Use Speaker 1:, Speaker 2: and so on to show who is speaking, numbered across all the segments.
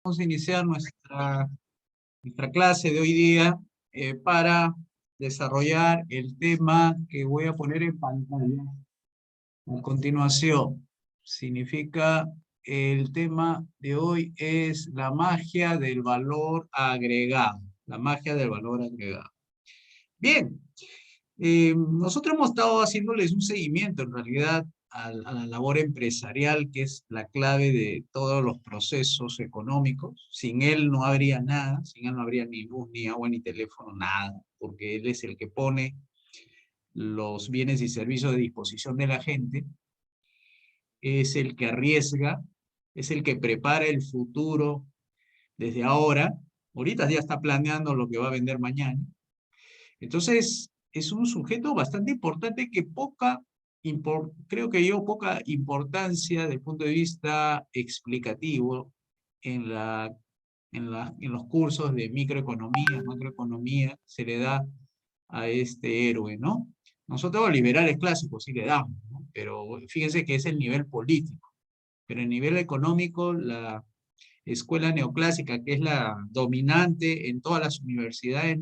Speaker 1: Vamos a iniciar nuestra clase de hoy día para desarrollar el tema que voy a poner en pantalla a continuación. Significa, el tema de hoy es la magia del valor agregado. La magia del valor agregado. Bien, nosotros hemos estado haciéndoles un seguimiento en realidad a la labor empresarial, que es la clave de todos los procesos económicos. Sin él no habría nada, sin él no habría ni luz, ni agua, ni teléfono, nada, porque él es el que pone los bienes y servicios de disposición de la gente, es el que arriesga, es el que prepara el futuro desde ahora. Ahorita ya está planeando lo que va a vender mañana. Entonces, es un sujeto bastante importante que creo que yo, poca importancia desde el punto de vista explicativo en los cursos de microeconomía, macroeconomía, se le da a este héroe, ¿no? Nosotros los liberales clásicos sí le damos, ¿no? Pero fíjense que es el nivel político. Pero el nivel económico, la escuela neoclásica, que es la dominante en todas las universidades,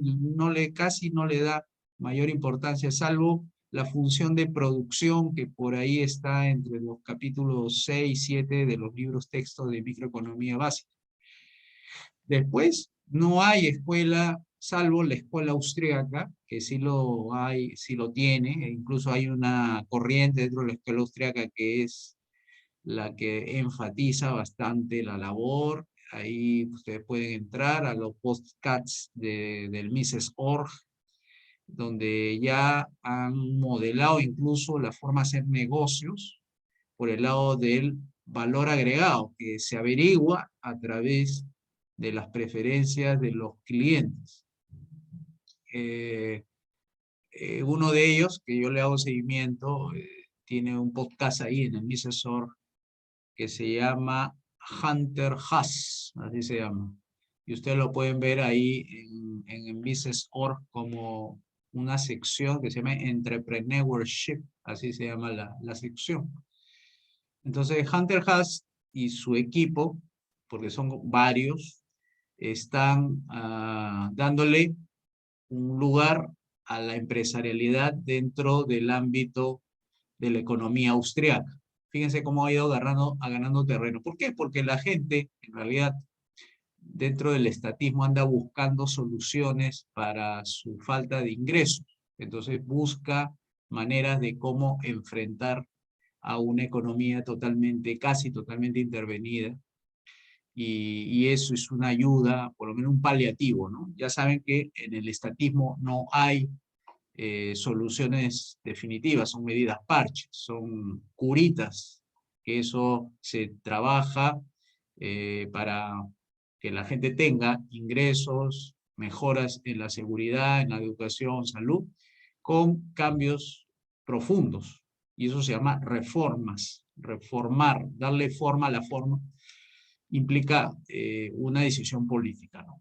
Speaker 1: casi no le da mayor importancia, salvo la función de producción que por ahí está entre los capítulos 6 y 7 de los libros textos de microeconomía básica. Después, no hay escuela, salvo la escuela austríaca, que sí lo hay, sí lo tiene, e incluso hay una corriente dentro de la escuela austríaca que es la que enfatiza bastante la labor. Ahí ustedes pueden entrar a los podcasts del Mises Org, donde ya han modelado incluso la forma de hacer negocios por el lado del valor agregado, que se averigua a través de las preferencias de los clientes. Uno de ellos, que yo le hago seguimiento, tiene un podcast ahí en el Mises Org, que se llama Hunter Haas, así se llama. Y ustedes lo pueden ver ahí en Mises.org como una sección que se llama Entrepreneurship, así se llama la sección. Entonces Hunter Haas y su equipo, porque son varios, están dándole un lugar a la empresarialidad dentro del ámbito de la economía austriaca. Fíjense cómo ha ido ganando terreno. ¿Por qué? Porque la gente, en realidad, dentro del estatismo anda buscando soluciones para su falta de ingresos. Entonces busca maneras de cómo enfrentar a una economía casi totalmente intervenida. Y eso es una ayuda, por lo menos un paliativo, ¿no? Ya saben que en el estatismo no hay soluciones definitivas, son medidas parches, son curitas, que eso se trabaja para que la gente tenga ingresos, mejoras en la seguridad, en la educación, salud, con cambios profundos. Y eso se llama reformas, reformar, darle forma a la forma, implica una decisión política, ¿no?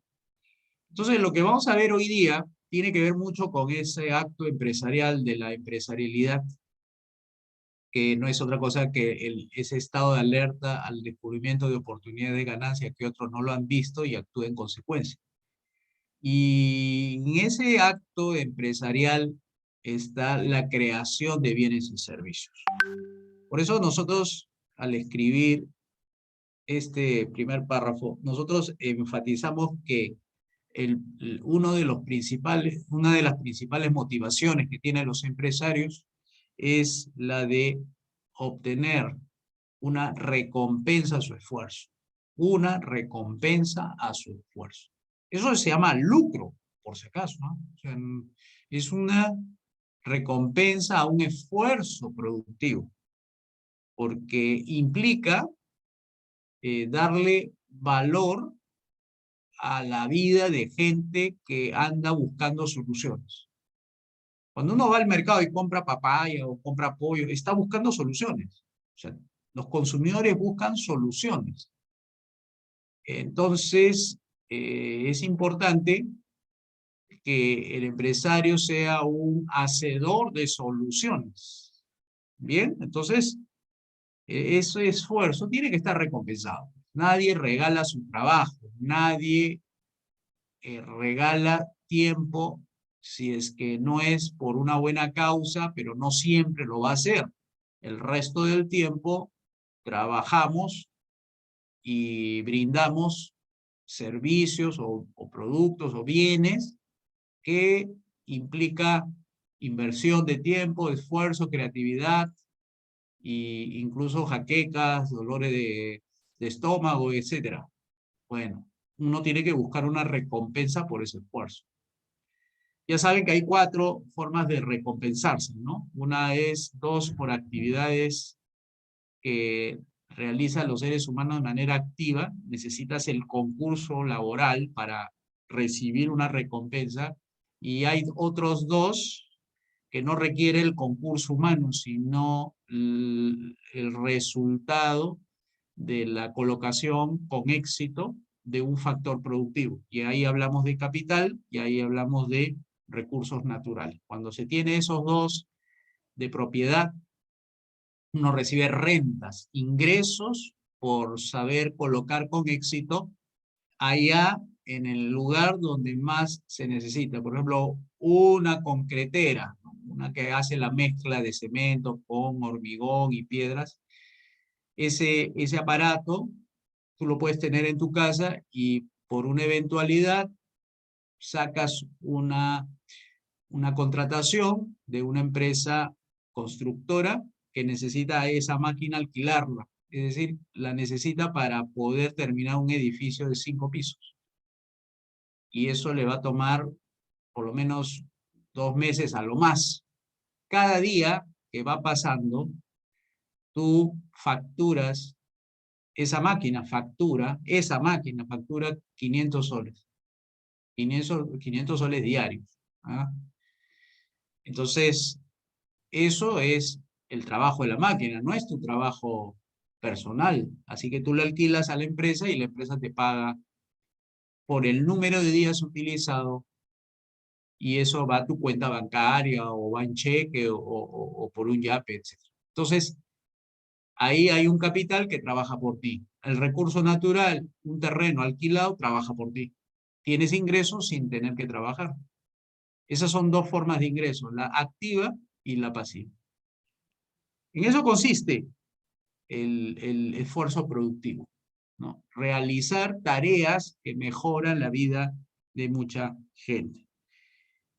Speaker 1: Entonces, lo que vamos a ver hoy día tiene que ver mucho con ese acto empresarial de la empresarialidad, que no es otra cosa que ese estado de alerta al descubrimiento de oportunidades de ganancia que otros no lo han visto y actúen en consecuencia. Y en ese acto empresarial está la creación de bienes y servicios. Por eso nosotros, al escribir este primer párrafo, nosotros enfatizamos que una de las principales motivaciones que tienen los empresarios es la de obtener una recompensa a su esfuerzo. Una recompensa a su esfuerzo. Eso se llama lucro, por si acaso, ¿no? O sea, es una recompensa a un esfuerzo productivo, porque implica darle valor a la vida de gente que anda buscando soluciones. Cuando uno va al mercado y compra papaya o compra pollo, está buscando soluciones. O sea, los consumidores buscan soluciones. Entonces, es importante que el empresario sea un hacedor de soluciones. Bien, entonces, ese esfuerzo tiene que estar recompensado. Nadie regala su trabajo, nadie regala tiempo si es que no es por una buena causa, pero no siempre lo va a hacer. El resto del tiempo trabajamos y brindamos servicios o productos o bienes que implica inversión de tiempo, esfuerzo, creatividad e incluso jaquecas, dolores de estómago, etc. Bueno, uno tiene que buscar una recompensa por ese esfuerzo. Ya saben que hay 4 formas de recompensarse, ¿no? Una es 2 por actividades que realizan los seres humanos de manera activa. Necesitas el concurso laboral para recibir una recompensa. Y hay otros 2 que no requiere el concurso humano, sino el resultado de la colocación con éxito de un factor productivo. Y ahí hablamos de capital y ahí hablamos de recursos naturales. Cuando se tiene esos 2 de propiedad, uno recibe rentas, ingresos por saber colocar con éxito allá en el lugar donde más se necesita. Por ejemplo, una concretera, una que hace la mezcla de cemento con hormigón y piedras. Ese aparato tú lo puedes tener en tu casa y por una eventualidad sacas una contratación de una empresa constructora que necesita esa máquina alquilarla. Es decir, la necesita para poder terminar un edificio de 5 pisos. Y eso le va a tomar por lo menos 2 meses a lo más. Cada día que va pasando, tú facturas, esa máquina factura 500 soles. 500 soles diarios. ¿Ah? Entonces, eso es el trabajo de la máquina, no es tu trabajo personal. Así que tú le alquilas a la empresa y la empresa te paga por el número de días utilizado y eso va a tu cuenta bancaria o va en cheque o por un yape, etc. Entonces, ahí hay un capital que trabaja por ti. El recurso natural, un terreno alquilado, trabaja por ti. Tienes ingresos sin tener que trabajar. Esas son 2 formas de ingreso, la activa y la pasiva. En eso consiste el esfuerzo productivo, ¿no? Realizar tareas que mejoran la vida de mucha gente.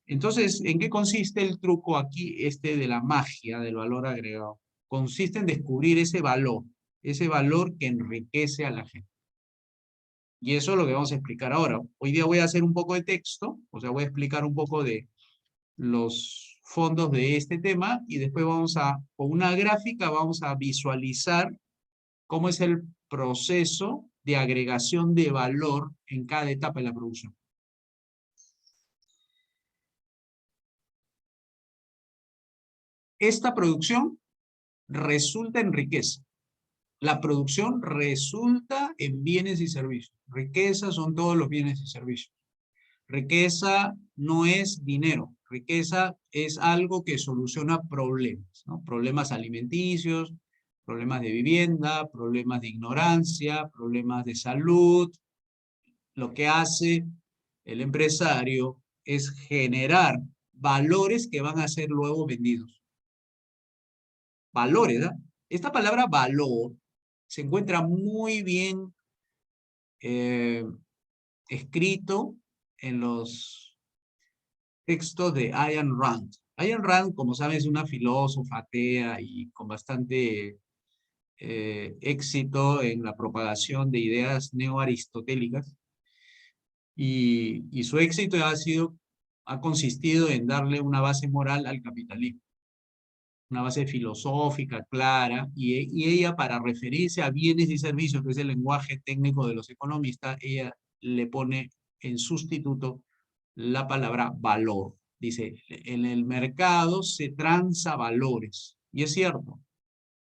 Speaker 1: Entonces, ¿en qué consiste el truco aquí de la magia del valor agregado? Consiste en descubrir ese valor que enriquece a la gente. Y eso es lo que vamos a explicar ahora. Hoy día voy a hacer un poco de texto, o sea, voy a explicar un poco de los fondos de este tema y después con una gráfica, vamos a visualizar cómo es el proceso de agregación de valor en cada etapa de la producción. Esta producción resulta en riqueza. La producción resulta en bienes y servicios. Riqueza son todos los bienes y servicios. Riqueza no es dinero. Riqueza es algo que soluciona problemas, ¿no? Problemas alimenticios, problemas de vivienda, problemas de ignorancia, problemas de salud. Lo que hace el empresario es generar valores que van a ser luego vendidos. Valores, ¿verdad? Esta palabra valor se encuentra muy bien escrito en los textos de Ayn Rand. Ayn Rand, como saben, es una filósofa atea y con bastante éxito en la propagación de ideas neoaristotélicas. Y su éxito ha consistido en darle una base moral al capitalismo. Una base filosófica clara, y ella, para referirse a bienes y servicios, que es el lenguaje técnico de los economistas, ella le pone en sustituto la palabra valor. Dice, en el mercado se transa valores, y es cierto,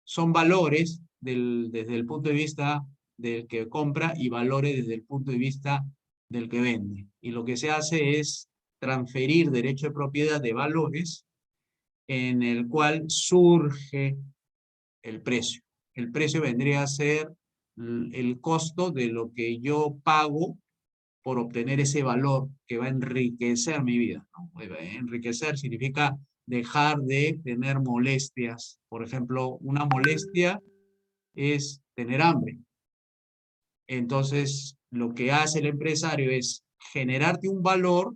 Speaker 1: son valores desde el punto de vista del que compra y valores desde el punto de vista del que vende. Y lo que se hace es transferir derecho de propiedad de valores en el cual surge el precio. El precio vendría a ser el costo de lo que yo pago por obtener ese valor que va a enriquecer mi vida, ¿no? Enriquecer significa dejar de tener molestias. Por ejemplo, una molestia es tener hambre. Entonces, lo que hace el empresario es generarte un valor,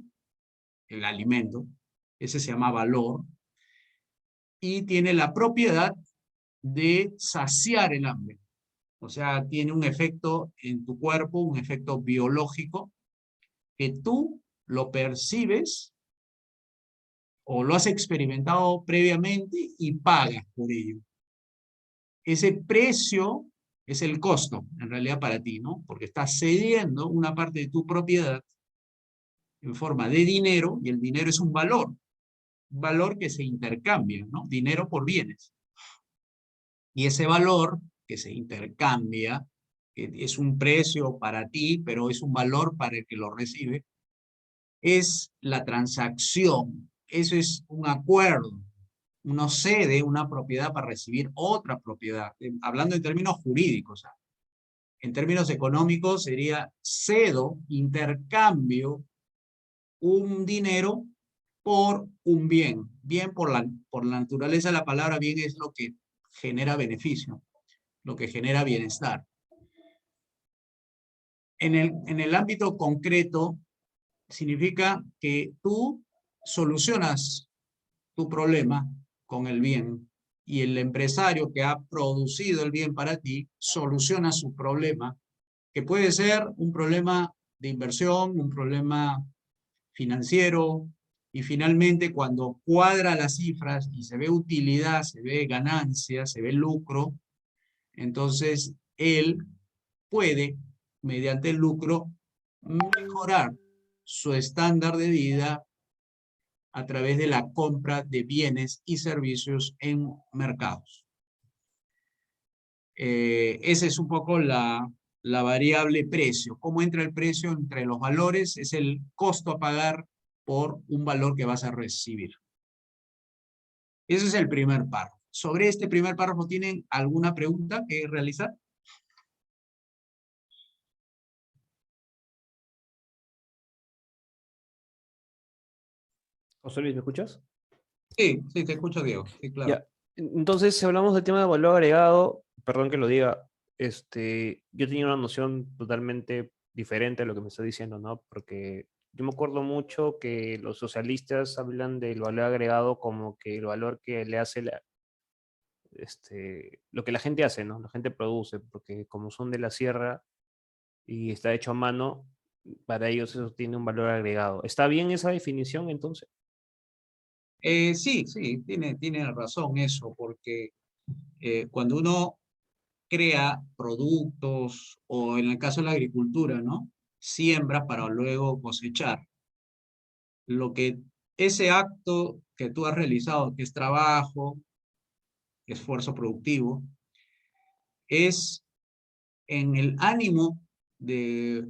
Speaker 1: el alimento, ese se llama valor, y tiene la propiedad de saciar el hambre. O sea, tiene un efecto en tu cuerpo, un efecto biológico, que tú lo percibes o lo has experimentado previamente y pagas por ello. Ese precio es el costo, en realidad, para ti, ¿no? Porque estás cediendo una parte de tu propiedad en forma de dinero, y el dinero es un valor que se intercambia, ¿no? Dinero por bienes. Y ese valor que se intercambia, que es un precio para ti, pero es un valor para el que lo recibe, es la transacción. Eso es un acuerdo. Uno cede una propiedad para recibir otra propiedad. Hablando en términos jurídicos, ¿sabes? En términos económicos sería cedo, intercambio, un dinero por un bien. Bien por la naturaleza de la palabra, bien es lo que genera beneficio, lo que genera bienestar. En el ámbito concreto, significa que tú solucionas tu problema con el bien, y el empresario que ha producido el bien para ti soluciona su problema, que puede ser un problema de inversión, un problema financiero, y finalmente cuando cuadra las cifras y se ve utilidad, se ve ganancia, se ve lucro, entonces él puede, mediante el lucro, mejorar su estándar de vida a través de la compra de bienes y servicios en mercados. Esa es un poco la variable precio. ¿Cómo entra el precio entre los valores? Es el costo a pagar por un valor que vas a recibir. Ese es el primer párrafo. Sobre este primer párrafo, ¿tienen alguna pregunta que realizar?
Speaker 2: José Luis, ¿me escuchas?
Speaker 1: Sí, sí, te escucho, Diego. Sí, claro.
Speaker 2: Ya. Entonces, si hablamos del tema de valor agregado, perdón que lo diga, yo tenía una noción totalmente diferente a lo que me está diciendo, ¿no? Porque yo me acuerdo mucho que los socialistas hablan del valor agregado como que el valor que le hace lo que la gente hace, ¿no? La gente produce, porque como son de la sierra y está hecho a mano, para ellos eso tiene un valor agregado. ¿Está bien esa definición entonces?
Speaker 1: Sí, sí, tiene razón eso, porque cuando uno crea productos, o en el caso de la agricultura, ¿no? Siembra para luego cosechar. Lo que ese acto que tú has realizado, que es trabajo, esfuerzo productivo, es en el ánimo de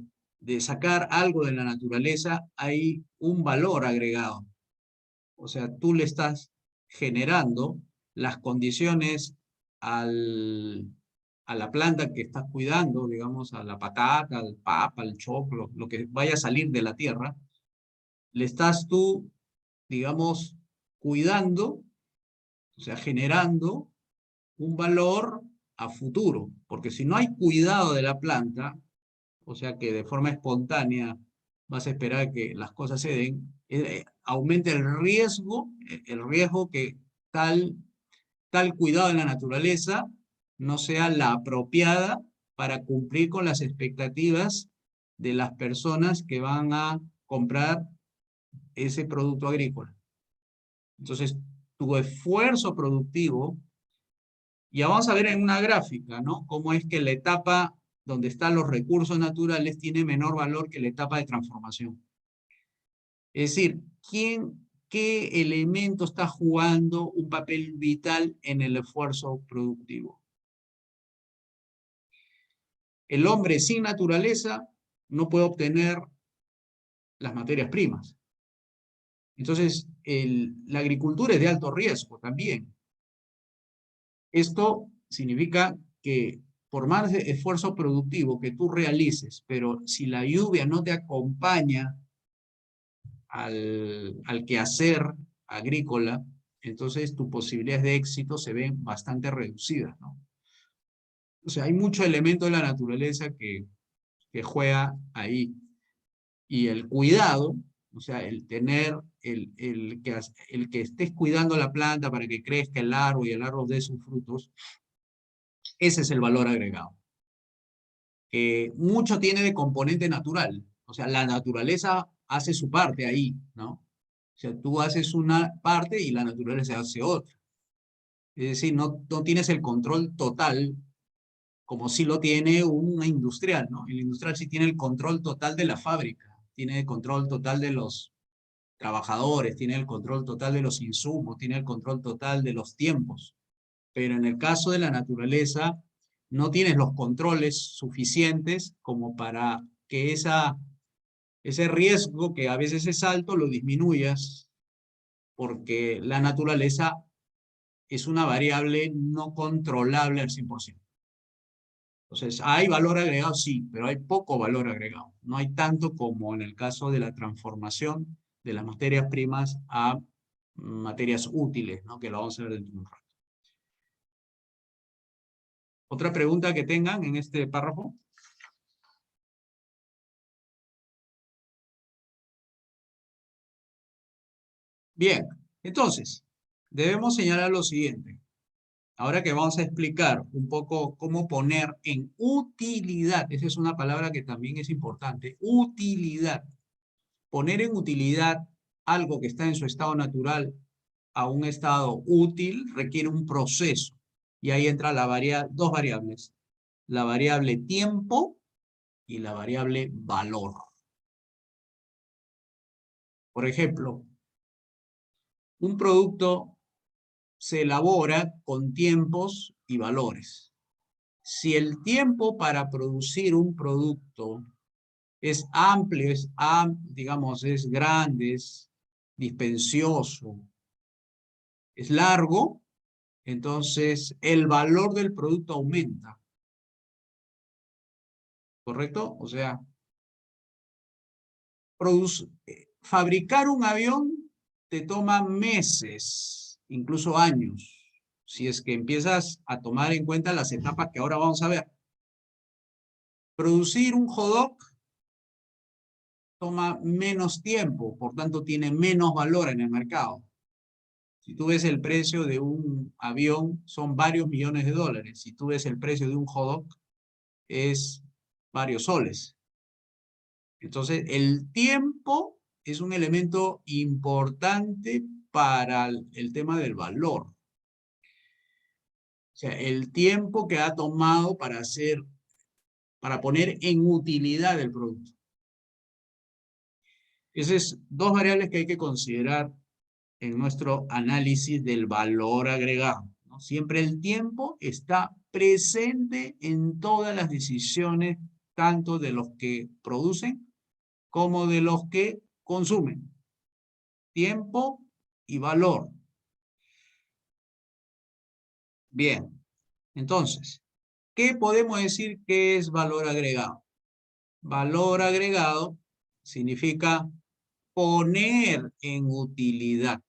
Speaker 1: sacar algo de la naturaleza, hay un valor agregado. O sea, tú le estás generando las condiciones al, a la planta que estás cuidando, digamos, a la patata, al papa, al choclo, lo que vaya a salir de la tierra, le estás tú, digamos, cuidando, o sea, generando un valor a futuro, porque si no hay cuidado de la planta, o sea que de forma espontánea vas a esperar que las cosas se den, aumenta el riesgo que tal cuidado de la naturaleza no sea la apropiada para cumplir con las expectativas de las personas que van a comprar ese producto agrícola. Entonces, tu esfuerzo productivo, ya vamos a ver en una gráfica, ¿no? Cómo es que la etapa donde están los recursos naturales tiene menor valor que la etapa de transformación. Es decir, qué elemento está jugando un papel vital en el esfuerzo productivo? El hombre sin naturaleza no puede obtener las materias primas. Entonces, la agricultura es de alto riesgo también. Esto significa que por más esfuerzo productivo que tú realices, pero si la lluvia no te acompaña al quehacer agrícola, entonces tus posibilidades de éxito se ven bastante reducidas, ¿no? O sea, hay mucho elemento de la naturaleza que juega ahí. Y el cuidado, o sea, el tener, el que estés cuidando la planta para que crezca el árbol y el árbol dé sus frutos, ese es el valor agregado. Mucho tiene de componente natural, o sea, la naturaleza hace su parte ahí, ¿no? O sea, tú haces una parte y la naturaleza hace otra. Es decir, no tienes el control total como sí lo tiene una industrial, ¿no? El industrial sí tiene el control total de la fábrica, tiene el control total de los trabajadores, tiene el control total de los insumos, tiene el control total de los tiempos. Pero en el caso de la naturaleza, no tienes los controles suficientes como para que ese riesgo, que a veces es alto, lo disminuyas, porque la naturaleza es una variable no controlable al 100%. Entonces, ¿hay valor agregado? Sí, pero hay poco valor agregado. No hay tanto como en el caso de la transformación de las materias primas a materias útiles, ¿no? Que lo vamos a ver dentro de un rato. ¿Otra pregunta que tengan en este párrafo? Bien, entonces, debemos señalar lo siguiente. Ahora que vamos a explicar un poco cómo poner en utilidad, esa es una palabra que también es importante, utilidad. Poner en utilidad algo que está en su estado natural a un estado útil requiere un proceso. Y ahí entra dos variables. La variable tiempo y la variable valor. Por ejemplo, un producto se elabora con tiempos y valores. Si el tiempo para producir un producto es amplio, digamos, es grande, es dispendioso, es largo, entonces el valor del producto aumenta. ¿Correcto? O sea, fabricar un avión te toma meses, incluso años, si es que empiezas a tomar en cuenta las etapas que ahora vamos a ver. Producir un hot dog toma menos tiempo, por tanto tiene menos valor en el mercado. Si tú ves el precio de un avión, son varios millones de dólares. Si tú ves el precio de un hot dog, es varios soles. Entonces, el tiempo es un elemento importante para el tema del valor. O sea, el tiempo que ha tomado para poner en utilidad el producto. Esas son dos variables que hay que considerar en nuestro análisis del valor agregado, ¿no? Siempre el tiempo está presente en todas las decisiones, tanto de los que producen como de los que consumen. Tiempo y valor. Bien, entonces, ¿qué podemos decir que es valor agregado? Valor agregado significa poner en utilidad,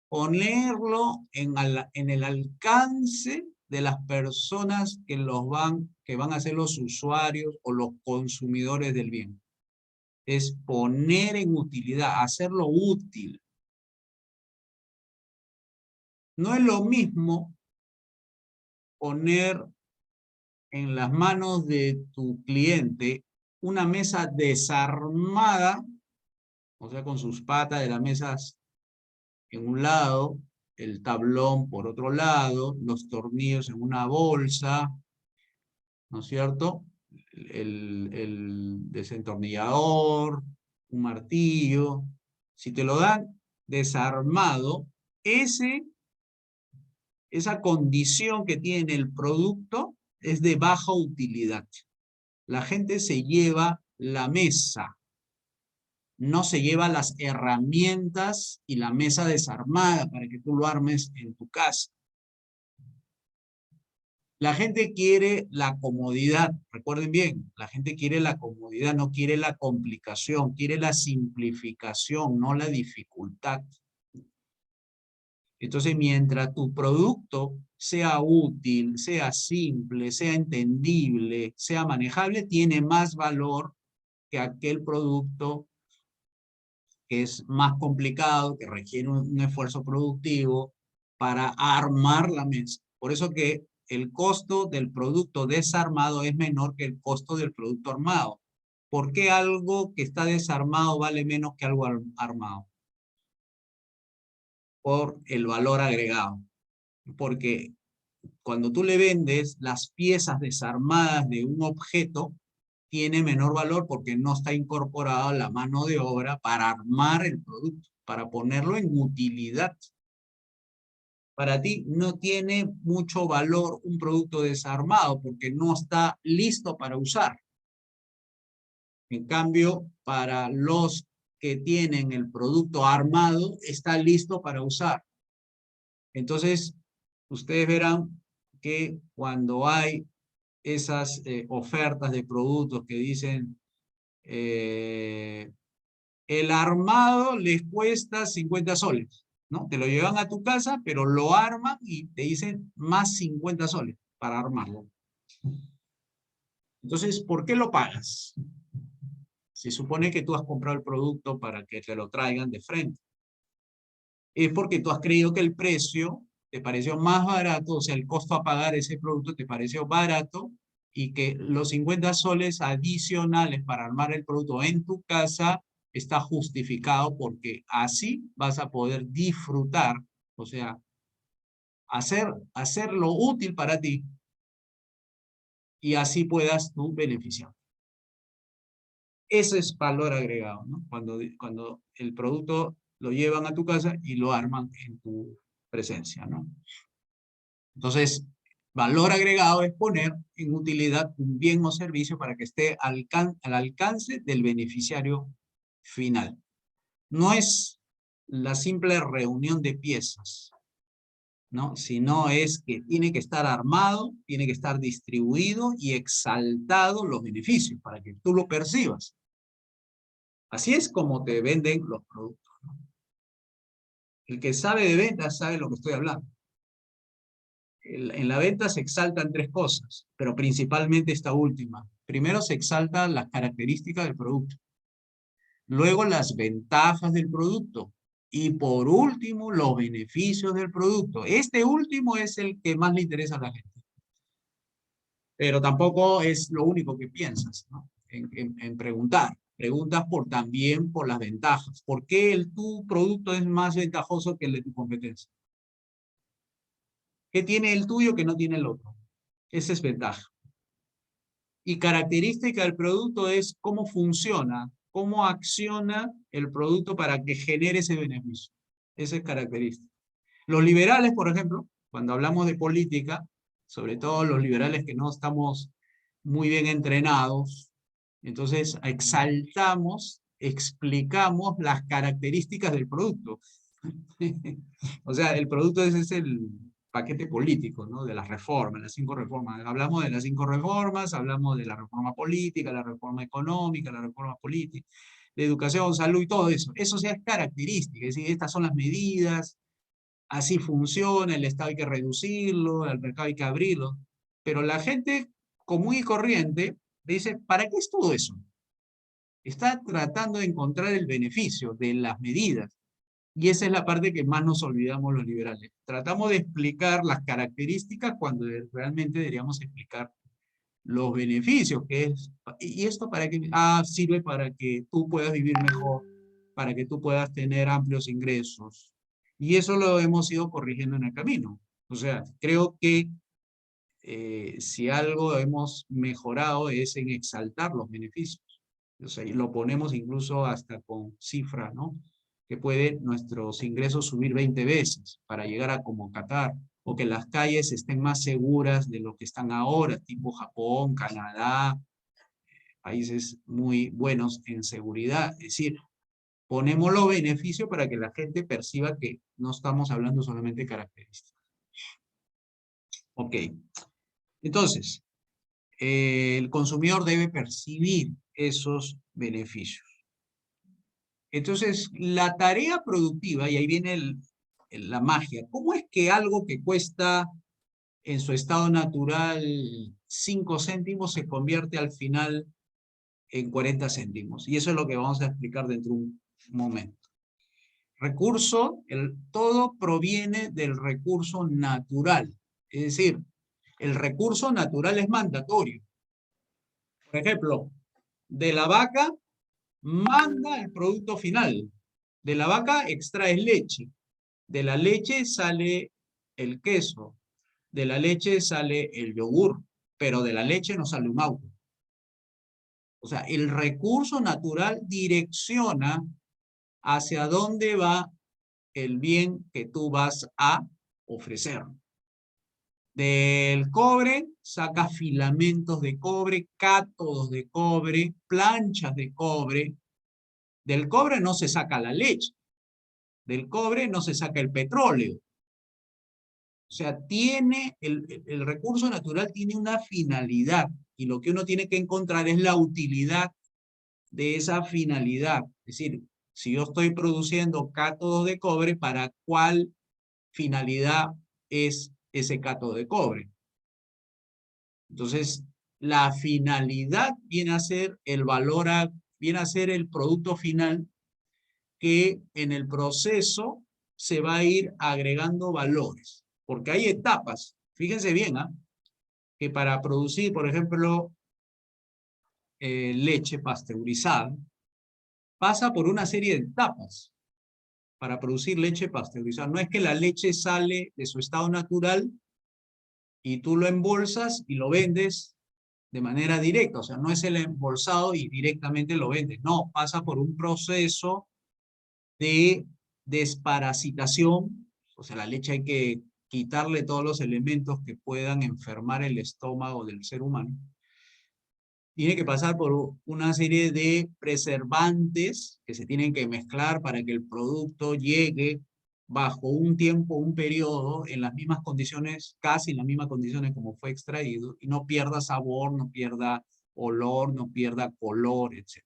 Speaker 1: ponerlo en el alcance de las personas que van a ser los usuarios o los consumidores del bien. Es poner en utilidad, hacerlo útil. No es lo mismo poner en las manos de tu cliente una mesa desarmada, o sea, con sus patas de las mesas en un lado, el tablón por otro lado, los tornillos en una bolsa, ¿no es cierto? El desentornillador, un martillo. Si te lo dan desarmado, esa condición que tiene el producto es de baja utilidad. La gente se lleva la mesa, no se lleva las herramientas y la mesa desarmada para que tú lo armes en tu casa. La gente quiere la comodidad, recuerden bien, la gente quiere la comodidad, no quiere la complicación, quiere la simplificación, no la dificultad. Entonces, mientras tu producto sea útil, sea simple, sea entendible, sea manejable, tiene más valor que aquel producto que es más complicado, que requiere un esfuerzo productivo para armar la mesa. Por eso que el costo del producto desarmado es menor que el costo del producto armado. ¿Por qué algo que está desarmado vale menos que algo armado? Por el valor agregado. Porque cuando tú le vendes las piezas desarmadas de un objeto, tiene menor valor porque no está incorporada la mano de obra para armar el producto, para ponerlo en utilidad. Para ti no tiene mucho valor un producto desarmado porque no está listo para usar. En cambio, para los que tienen el producto armado, está listo para usar. Entonces, ustedes verán que cuando hay esas ofertas de productos que dicen el armado les cuesta 50 soles, ¿no? Te lo llevan a tu casa, pero lo arman y te dicen más 50 soles para armarlo. Entonces, ¿por qué lo pagas? Se supone que tú has comprado el producto para que te lo traigan de frente. Es porque tú has creído que el precio te pareció más barato, o sea, el costo a pagar ese producto te pareció barato y que los 50 soles adicionales para armar el producto en tu casa está justificado porque así vas a poder disfrutar, o sea, hacerlo útil para ti y así puedas tú beneficiar. Ese es valor agregado, ¿no? Cuando el producto lo llevan a tu casa y lo arman en tu presencia, ¿no? Entonces, valor agregado es poner en utilidad un bien o servicio para que esté al alcance del beneficiario final. No es la simple reunión de piezas, ¿no? Sino es que tiene que estar armado, tiene que estar distribuido y exaltado los beneficios para que tú lo percibas. Así es como te venden los productos, ¿no? El que sabe de ventas sabe lo que estoy hablando. En la venta se exaltan tres cosas, pero principalmente esta última. Primero se exaltan las características del producto. Luego las ventajas del producto. Y por último, los beneficios del producto. Este último es el que más le interesa a la gente. Pero tampoco es lo único que piensas, ¿no? En preguntar. Preguntas también por las ventajas. ¿Por qué tu producto es más ventajoso que el de tu competencia? ¿Qué tiene el tuyo que no tiene el otro? Esa es ventaja. Y característica del producto es cómo funciona, cómo acciona el producto para que genere ese beneficio. Esa es característica. Los liberales, por ejemplo, cuando hablamos de política, sobre todo los liberales que no estamos muy bien entrenados, entonces exaltamos, explicamos las características del producto. O sea, el producto es el paquete político, ¿no? De las reformas, las 5 reformas. Hablamos de las 5 reformas, hablamos de la reforma política, la reforma económica, la reforma política, de educación, salud y todo eso. Eso ya es característica, es decir, estas son las medidas, así funciona, el Estado hay que reducirlo, el mercado hay que abrirlo. Pero la gente común y corriente dice, ¿para qué es todo eso? Está tratando de encontrar el beneficio de las medidas. Y esa es la parte que más nos olvidamos los liberales. Tratamos de explicar las características cuando realmente deberíamos explicar los beneficios, que es, ¿y esto para qué? Ah, sirve para que tú puedas vivir mejor, para que tú puedas tener amplios ingresos. Y eso lo hemos ido corrigiendo en el camino. O sea, creo que si algo hemos mejorado es en exaltar los beneficios. O sea, y lo ponemos incluso hasta con cifras, ¿no? Que puede nuestros ingresos subir 20 veces para llegar a como Qatar, o que las calles estén más seguras de lo que están ahora, tipo Japón, Canadá, países muy buenos en seguridad. Es decir, ponemos los beneficios para que la gente perciba que no estamos hablando solamente de características. Ok. Entonces, el consumidor debe percibir esos beneficios. Entonces, la tarea productiva, y ahí viene la magia, ¿cómo es que algo que cuesta en su estado natural 5 céntimos se convierte al final en 40 céntimos? Y eso es lo que vamos a explicar dentro de un momento. Recurso, todo proviene del recurso natural. Es decir, el recurso natural es mandatorio. Por ejemplo, de la vaca manda el producto final. De la vaca extraes leche. De la leche sale el queso. De la leche sale el yogur. Pero de la leche no sale un auto. O sea, el recurso natural direcciona hacia dónde va el bien que tú vas a ofrecer. Del cobre sacas filamentos de cobre, cátodos de cobre, planchas de cobre. Del cobre no se saca la leche. Del cobre no se saca el petróleo. O sea, el recurso natural tiene una finalidad y lo que uno tiene que encontrar es la utilidad de esa finalidad. Es decir, si yo estoy produciendo cátodos de cobre, ¿para cuál finalidad es ese cátodo de cobre? Entonces, la finalidad viene a ser viene a ser el producto final que en el proceso se va a ir agregando valores. Porque hay etapas, fíjense bien, que para producir, por ejemplo, leche pasteurizada, pasa por una serie de etapas para producir leche pasteurizada. No es que la leche sale de su estado natural y tú lo embolsas y lo vendes de manera directa. O sea, no es el embolsado y directamente lo vendes. No, pasa por un proceso de desparasitación. O sea, la leche hay que quitarle todos los elementos que puedan enfermar el estómago del ser humano. Tiene que pasar por una serie de preservantes que se tienen que mezclar para que el producto llegue bajo un tiempo, un periodo, en las mismas condiciones, casi en las mismas condiciones como fue extraído, y no pierda sabor, no pierda olor, no pierda color, etc.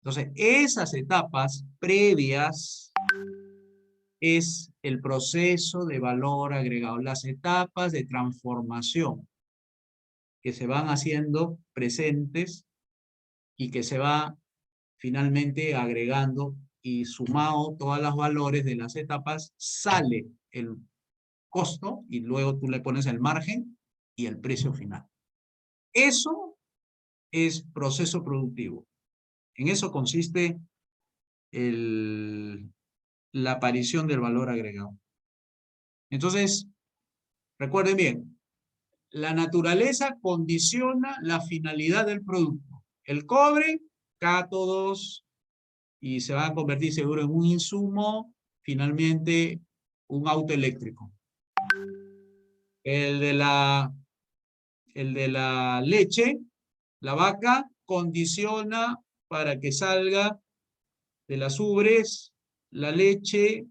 Speaker 1: Entonces, esas etapas previas es el proceso de valor agregado, las etapas de transformación que se van haciendo presentes y que se va finalmente agregando y sumado todos los valores de las etapas, sale el costo y luego tú le pones el margen y el precio final. Eso es proceso productivo. En eso consiste la aparición del valor agregado. Entonces, recuerden bien, la naturaleza condiciona la finalidad del producto. El cobre, cátodos, y se va a convertir seguro en un insumo, finalmente un auto eléctrico. El de la leche, la vaca, condiciona para que salga de las ubres la leche,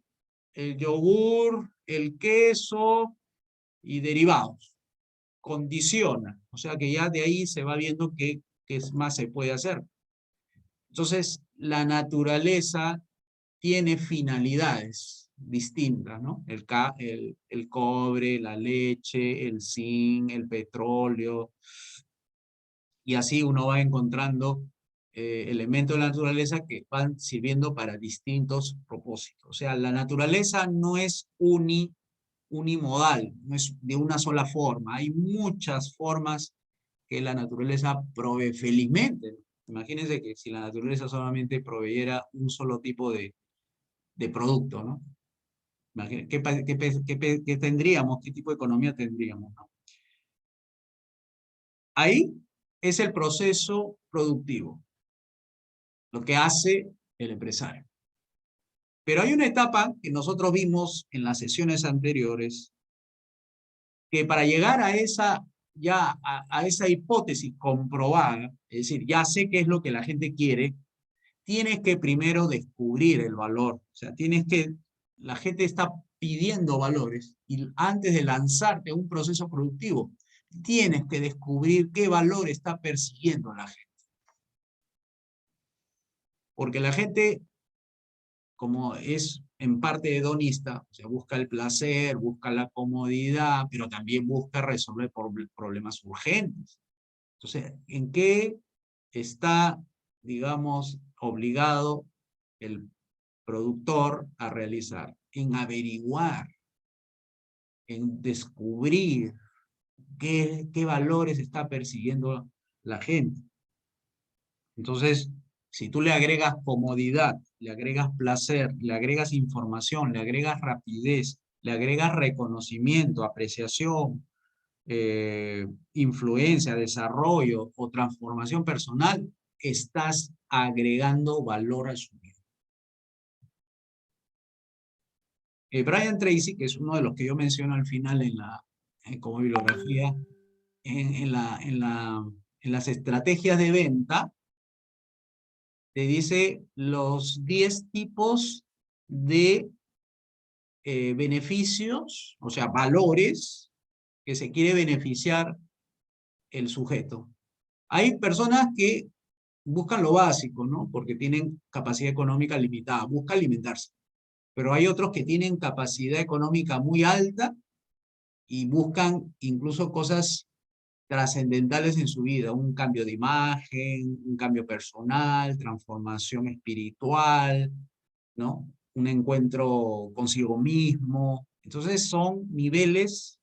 Speaker 1: el yogur, el queso y derivados. Condiciona, o sea que ya de ahí se va viendo qué más se puede hacer. Entonces, la naturaleza tiene finalidades distintas, ¿no? El cobre, la leche, el zinc, el petróleo, y así uno va encontrando elementos de la naturaleza que van sirviendo para distintos propósitos. O sea, la naturaleza no es unimodal, no es de una sola forma. Hay muchas formas que la naturaleza provee felizmente. Imagínense que si la naturaleza solamente proveyera un solo tipo de producto, ¿no? ¿Qué tendríamos? ¿Qué tipo de economía tendríamos? ¿No? Ahí es el proceso productivo, lo que hace el empresario. Pero hay una etapa que nosotros vimos en las sesiones anteriores, que para llegar a esa hipótesis comprobada, es decir, ya sé qué es lo que la gente quiere, tienes que primero descubrir el valor. O sea, la gente está pidiendo valores y antes de lanzarte a un proceso productivo, tienes que descubrir qué valor está persiguiendo la gente. Porque la gente, como es en parte hedonista, o sea, busca el placer, busca la comodidad, pero también busca resolver problemas urgentes. Entonces, ¿en qué está, digamos, obligado el productor a realizar? En averiguar, en descubrir qué valores está persiguiendo la gente. Entonces, si tú le agregas comodidad, le agregas placer, le agregas información, le agregas rapidez, le agregas reconocimiento, apreciación, influencia, desarrollo o transformación personal, estás agregando valor a su vida. Brian Tracy, que es uno de los que yo menciono al final como bibliografía, en las estrategias de venta, te dice los 10 tipos de beneficios, o sea, valores que se quiere beneficiar el sujeto. Hay personas que buscan lo básico, ¿no? Porque tienen capacidad económica limitada, busca alimentarse. Pero hay otros que tienen capacidad económica muy alta y buscan incluso cosas trascendentales en su vida, un cambio de imagen, un cambio personal, transformación espiritual, ¿no? Un encuentro consigo mismo. Entonces son niveles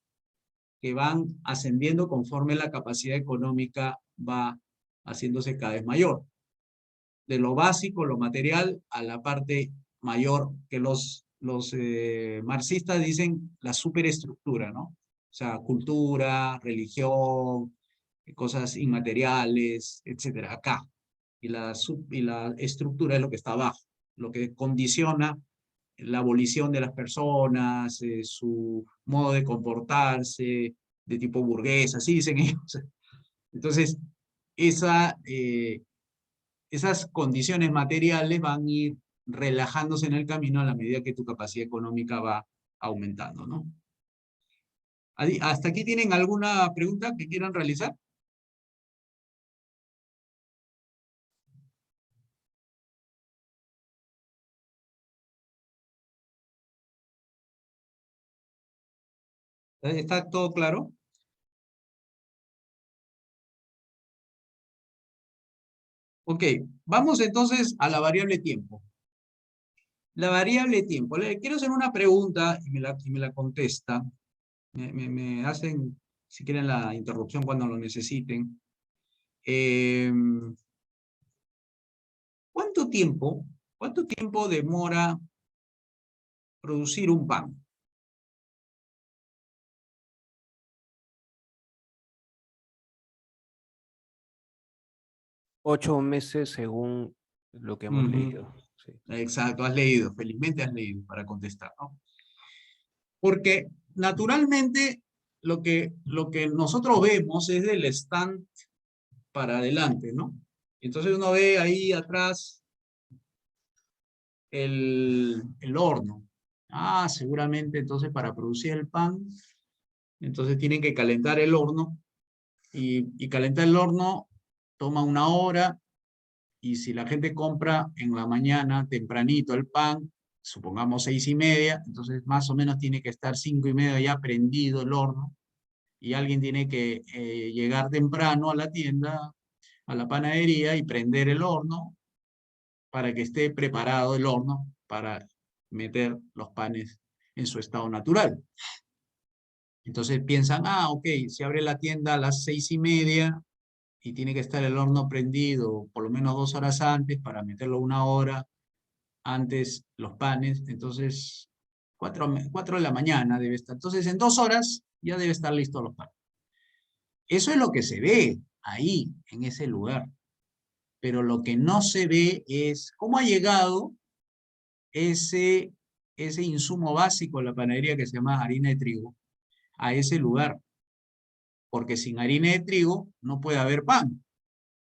Speaker 1: que van ascendiendo conforme la capacidad económica va haciéndose cada vez mayor. De lo básico, lo material, a la parte mayor, que los marxistas dicen la superestructura, ¿no? O sea, cultura, religión, cosas inmateriales, etcétera, acá. Y la estructura es lo que está abajo, lo que condiciona la abolición de las personas, su modo de comportarse, de tipo burgués, así dicen ellos. Entonces, esas condiciones materiales van a ir relajándose en el camino a la medida que tu capacidad económica va aumentando, ¿no? ¿Hasta aquí tienen alguna pregunta que quieran realizar? ¿Está todo claro? Ok, vamos entonces a la variable tiempo. La variable tiempo. Le quiero hacer una pregunta y me la contesta. Me hacen, si quieren, la interrupción cuando lo necesiten. ¿Cuánto tiempo demora producir un pan?
Speaker 2: 8 meses según lo que hemos
Speaker 1: Ujú.
Speaker 2: leído. Sí.
Speaker 1: Exacto, has leído, felizmente has leído para contestar, ¿no? Porque naturalmente lo que nosotros vemos es del stand para adelante, ¿no? Entonces uno ve ahí atrás el horno. Ah, seguramente entonces para producir el pan, entonces tienen que calentar el horno y calentar el horno toma 1 hora y si la gente compra en la mañana tempranito el pan, supongamos 6:30, entonces más o menos tiene que estar 5:30 ya prendido el horno y alguien tiene que llegar temprano a la tienda, a la panadería y prender el horno para que esté preparado el horno para meter los panes en su estado natural. Entonces piensan, ah, ok, se abre la tienda a las 6:30 y tiene que estar el horno prendido por lo menos 2 horas antes para meterlo 1 hora antes los panes. Entonces, 4 de la mañana debe estar. Entonces, en 2 horas ya debe estar listo los panes. Eso es lo que se ve ahí, en ese lugar. Pero lo que no se ve es cómo ha llegado ese insumo básico de la panadería que se llama harina de trigo a ese lugar. Porque sin harina de trigo no puede haber pan,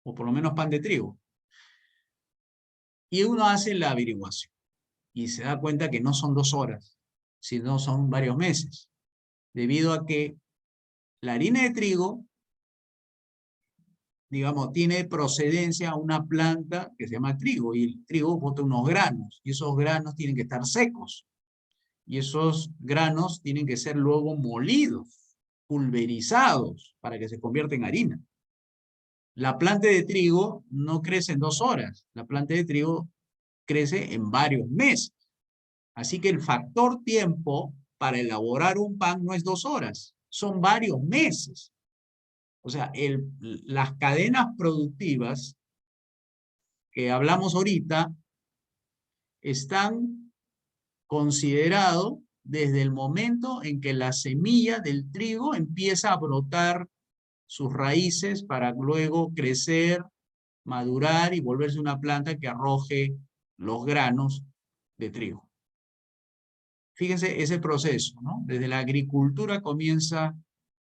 Speaker 1: o por lo menos pan de trigo. Y uno hace la averiguación y se da cuenta que no son 2 horas, sino son varios meses, debido a que La harina de trigo, digamos, tiene procedencia a una planta que se llama trigo, y el trigo bota unos granos, y esos granos tienen que estar secos, y esos granos tienen que ser luego molidos, pulverizados, para que se convierta en harina. La planta de trigo no crece en 2 horas, la planta de trigo crece en varios meses. Así que el factor tiempo para elaborar un pan no es 2 horas, son varios meses. O sea, las cadenas productivas que hablamos ahorita están considerados desde el momento en que la semilla del trigo empieza a brotar sus raíces para luego crecer, madurar y volverse una planta que arroje los granos de trigo. Fíjense ese proceso, ¿no? Desde la agricultura comienza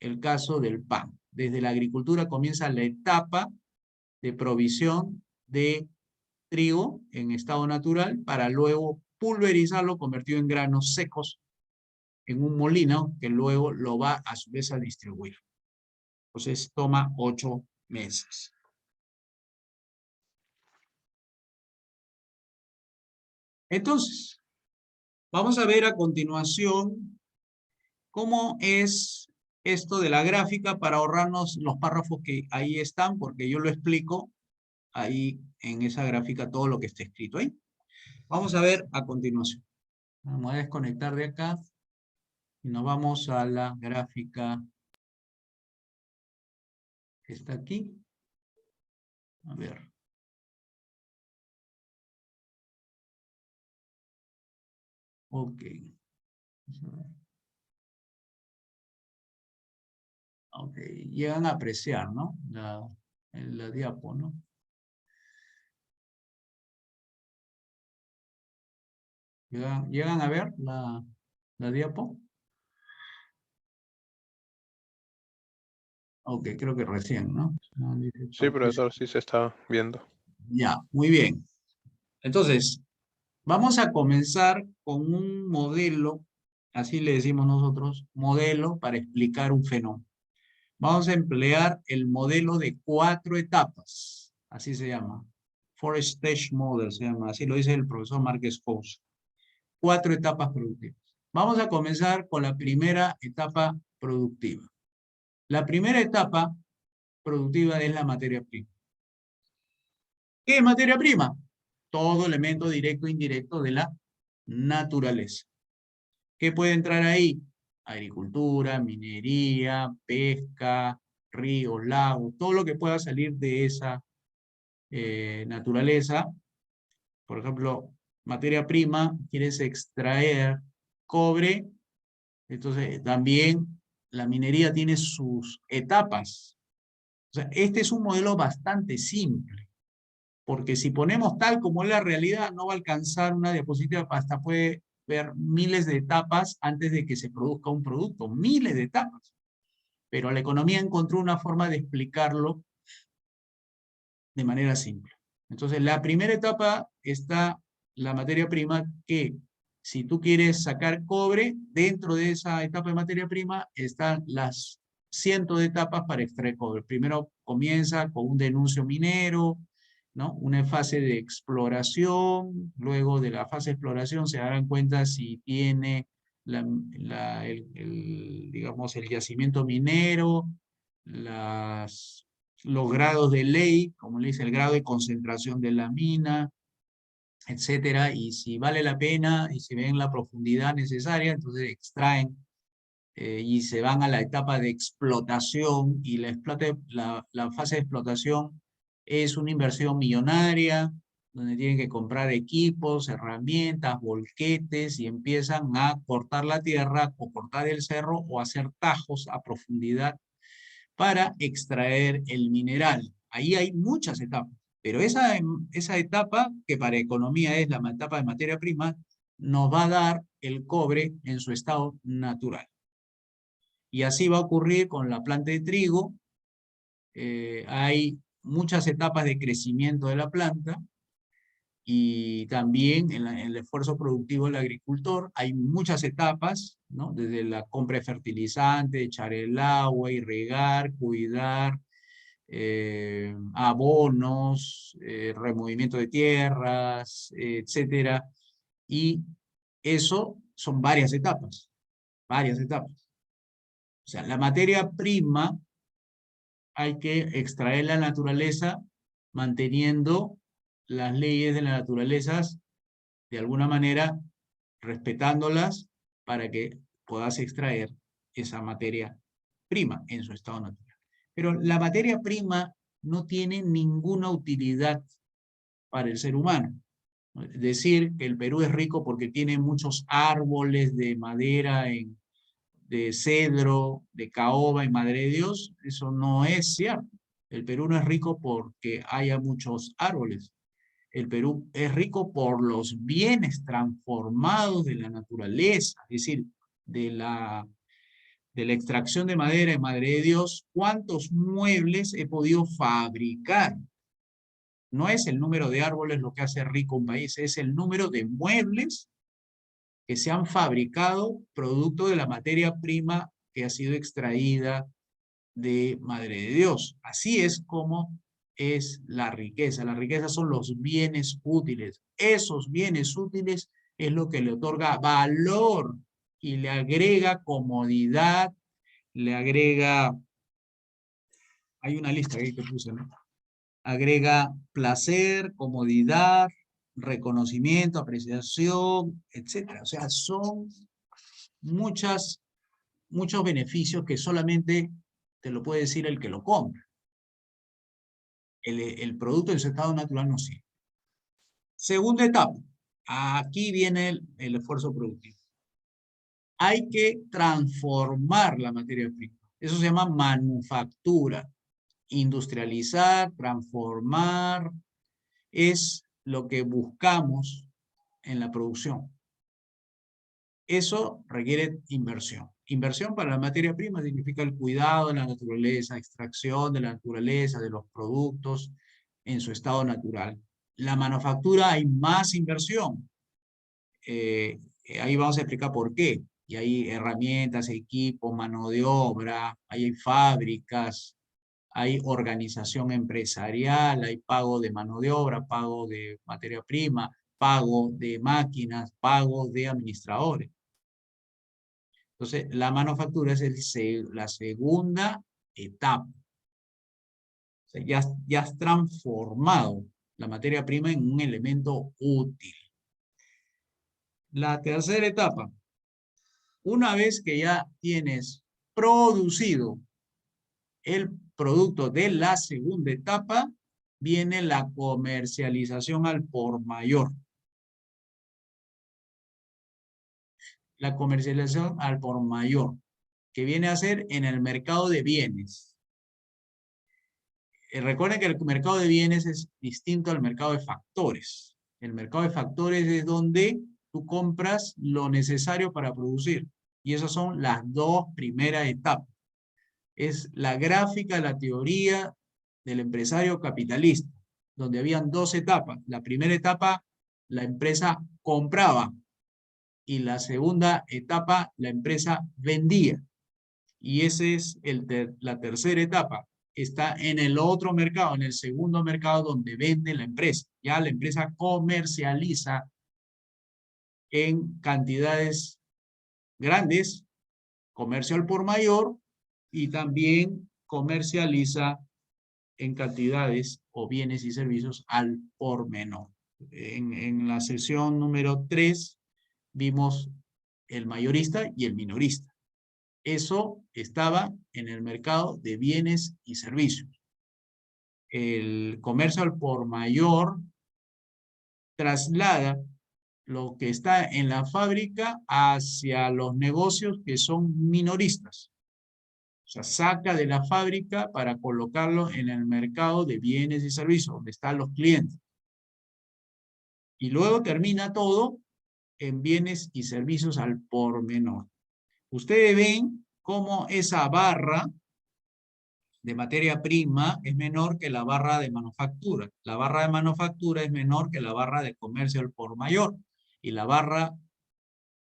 Speaker 1: el caso del pan. Desde la agricultura comienza la etapa de provisión de trigo en estado natural para luego pulverizarlo, convertido en granos secos en un molino que luego lo va a su vez a distribuir. Entonces toma 8 meses. Entonces, vamos a ver a continuación cómo es esto de la gráfica para ahorrarnos los párrafos que ahí están, porque yo lo explico ahí en esa gráfica todo lo que está escrito ahí. Vamos a ver a continuación. Vamos a desconectar de acá y nos vamos a la gráfica que está aquí. A ver. Ok. Ok, llegan a apreciar, ¿no? La diapo, ¿no? ¿Llegan a ver la diapo? Ok, creo que recién, ¿no?
Speaker 3: Sí, profesor, sí se está viendo.
Speaker 1: Ya, muy bien. Entonces, vamos a comenzar con un modelo, así le decimos nosotros, modelo para explicar un fenómeno. Vamos a emplear el modelo de 4 etapas, así se llama. 4-stage model se llama, así lo dice el profesor Márquez Couso. 4 etapas productivas. Vamos a comenzar con la primera etapa productiva. La primera etapa productiva es la materia prima. ¿Qué es materia prima? Todo elemento directo e indirecto de la naturaleza. ¿Qué puede entrar ahí? Agricultura, minería, pesca, ríos, lagos, todo lo que pueda salir de esa naturaleza. Por ejemplo, materia prima, quieres extraer cobre, entonces también la minería tiene sus etapas. O sea, este es un modelo bastante simple, porque si ponemos tal como es la realidad, no va a alcanzar una diapositiva, hasta puede ver miles de etapas antes de que se produzca un producto, miles de etapas. Pero la economía encontró una forma de explicarlo de manera simple. Entonces, la primera etapa está la materia prima, que si tú quieres sacar cobre, dentro de esa etapa de materia prima están las cientos de etapas para extraer cobre. Primero comienza con un denuncio minero, ¿no? Una fase de exploración, luego de la fase de exploración se darán cuenta si tiene digamos, el yacimiento minero, los grados de ley, como le dice, el grado de concentración de la mina, etcétera, y si vale la pena y si ven la profundidad necesaria, entonces extraen y se van a la etapa de explotación, y la fase de explotación es una inversión millonaria, donde tienen que comprar equipos, herramientas, volquetes, y empiezan a cortar la tierra o cortar el cerro o hacer tajos a profundidad para extraer el mineral. Ahí hay muchas etapas, pero esa etapa, que para economía es la etapa de materia prima, nos va a dar el cobre en su estado natural. Y así va a ocurrir con la planta de trigo. Hay muchas etapas de crecimiento de la planta, y también en el esfuerzo productivo del agricultor hay muchas etapas, ¿no? Desde la compra de fertilizante, echar el agua, irrigar, cuidar, abonos, removimiento de tierras, etcétera. Y eso son varias etapas, varias etapas. O sea, la materia prima hay que extraer la naturaleza manteniendo las leyes de la naturaleza, de alguna manera respetándolas para que puedas extraer esa materia prima en su estado natural. Pero la materia prima no tiene ninguna utilidad para el ser humano. Decir que el Perú es rico porque tiene muchos árboles de madera, de cedro, de caoba en Madre de Dios, eso no es cierto. El Perú no es rico porque haya muchos árboles. El Perú es rico por los bienes transformados de la naturaleza, es decir, de la extracción de madera en Madre de Dios. ¿Cuántos muebles he podido fabricar? No es el número de árboles lo que hace rico un país, es el número de muebles que se han fabricado producto de la materia prima que ha sido extraída de Madre de Dios. Así es como es la riqueza. La riqueza son los bienes útiles. Esos bienes útiles es lo que le otorga valor y le agrega comodidad, le agrega, hay una lista ahí que puse, ¿no? Agrega placer, comodidad, reconocimiento, apreciación, etc. O sea, son muchos beneficios que solamente te lo puede decir el que lo compra. El producto en su estado natural no sirve. Segunda etapa. Aquí viene el esfuerzo productivo. Hay que transformar la materia prima. Eso se llama manufactura. Industrializar, transformar, es lo que buscamos en la producción. Eso requiere inversión. Inversión para la materia prima significa el cuidado de la naturaleza, extracción de la naturaleza, de los productos en su estado natural. La manufactura hay más inversión. Ahí vamos a explicar por qué. Y hay herramientas, equipos, mano de obra, hay fábricas, hay organización empresarial, hay pago de mano de obra, pago de materia prima, pago de máquinas, pago de administradores. Entonces, la manufactura es la segunda etapa. O sea, ya has transformado la materia prima en un elemento útil. La tercera etapa. Una vez que ya tienes producido el producto de la segunda etapa, viene la comercialización al por mayor. La comercialización al por mayor, que viene a ser en el mercado de bienes. Recuerden que el mercado de bienes es distinto al mercado de factores. El mercado de factores es donde tú compras lo necesario para producir. Y esas son las dos primeras etapas. Es la gráfica de la teoría del empresario capitalista, donde habían dos etapas. La primera etapa, la empresa compraba, y la segunda etapa, la empresa vendía. Y esa es la tercera etapa. Está en el otro mercado, en el segundo mercado donde vende la empresa. Ya la empresa comercializa en cantidades grandes, comercio al por mayor, y también comercializa en cantidades o bienes y servicios al por menor. En la sesión número 3 vimos el mayorista y el minorista. Eso estaba en el mercado de bienes y servicios. El comercio al por mayor traslada lo que está en la fábrica hacia los negocios que son minoristas. O sea, saca de la fábrica para colocarlo en el mercado de bienes y servicios, donde están los clientes. Y luego termina todo en bienes y servicios al por menor. Ustedes ven cómo esa barra de materia prima es menor que la barra de manufactura. La barra de manufactura es menor que la barra de comercio al por mayor. Y la barra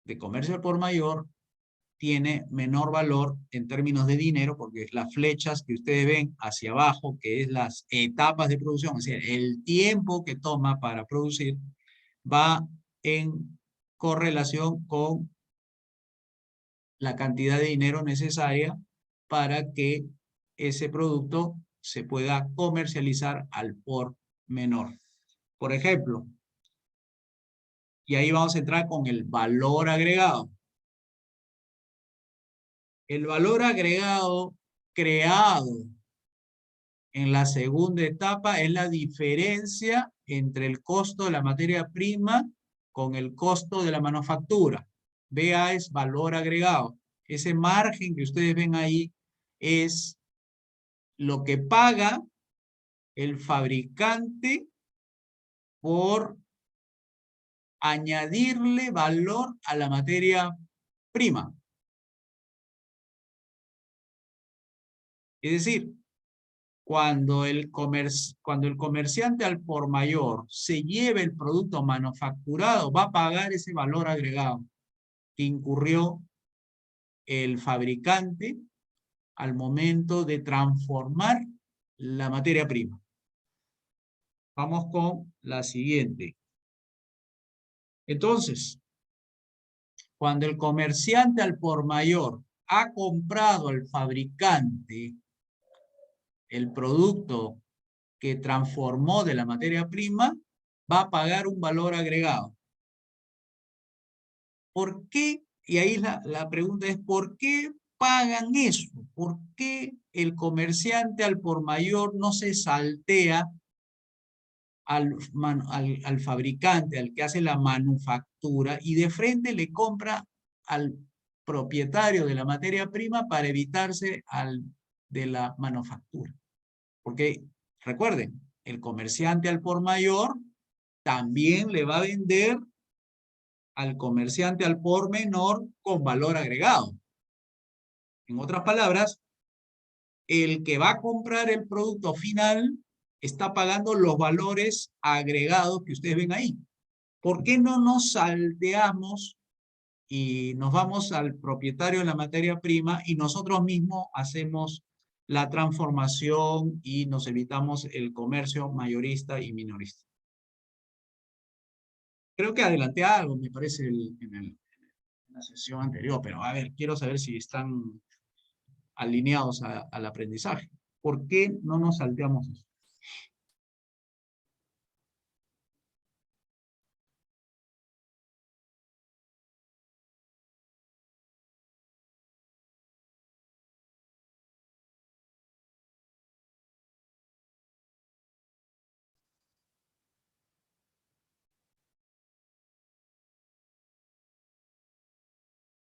Speaker 1: de comercio al por mayor tiene menor valor en términos de dinero, porque las flechas que ustedes ven hacia abajo, que es las etapas de producción, es decir, el tiempo que toma para producir, va en correlación con la cantidad de dinero necesaria para que ese producto se pueda comercializar al por menor. Por ejemplo, y ahí vamos a entrar con el valor agregado. El valor agregado creado en la segunda etapa es la diferencia entre el costo de la materia prima con el costo de la manufactura. BA es valor agregado. Ese margen que ustedes ven ahí es lo que paga el fabricante por añadirle valor a la materia prima. Es decir, cuando el comerciante al por mayor se lleve el producto manufacturado, va a pagar ese valor agregado que incurrió el fabricante al momento de transformar la materia prima. Vamos con la siguiente. Entonces, cuando el comerciante al por mayor ha comprado al fabricante el producto que transformó de la materia prima, va a pagar un valor agregado. ¿Por qué? Y ahí la pregunta es, ¿por qué pagan eso? ¿Por qué el comerciante al por mayor no se saltea al fabricante, al que hace la manufactura, y de frente le compra al propietario de la materia prima para evitarse al de la manufactura? Porque, recuerden, el comerciante al por mayor también le va a vender al comerciante al por menor con valor agregado. En otras palabras, el que va a comprar el producto final está pagando los valores agregados que ustedes ven ahí. ¿Por qué no nos salteamos y nos vamos al propietario de la materia prima y nosotros mismos hacemos la transformación y nos evitamos el comercio mayorista y minorista? Creo que adelanté algo, me parece, en la sesión anterior, pero a ver, quiero saber si están alineados al aprendizaje. ¿Por qué no nos salteamos eso?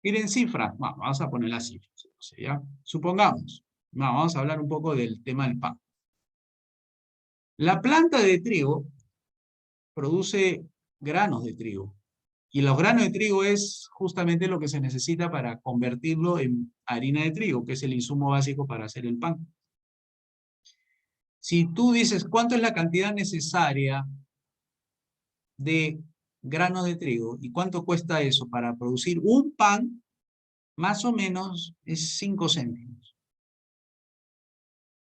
Speaker 1: Miren cifras, vamos a poner las cifras. ¿Ya? Supongamos, vamos a hablar un poco del tema del pan. La planta de trigo produce granos de trigo. Y los granos de trigo es justamente lo que se necesita para convertirlo en harina de trigo, que es el insumo básico para hacer el pan. Si tú dices, ¿cuánto es la cantidad necesaria de granos de trigo? ¿Y cuánto cuesta eso para producir un pan? Más o menos es 5 céntimos.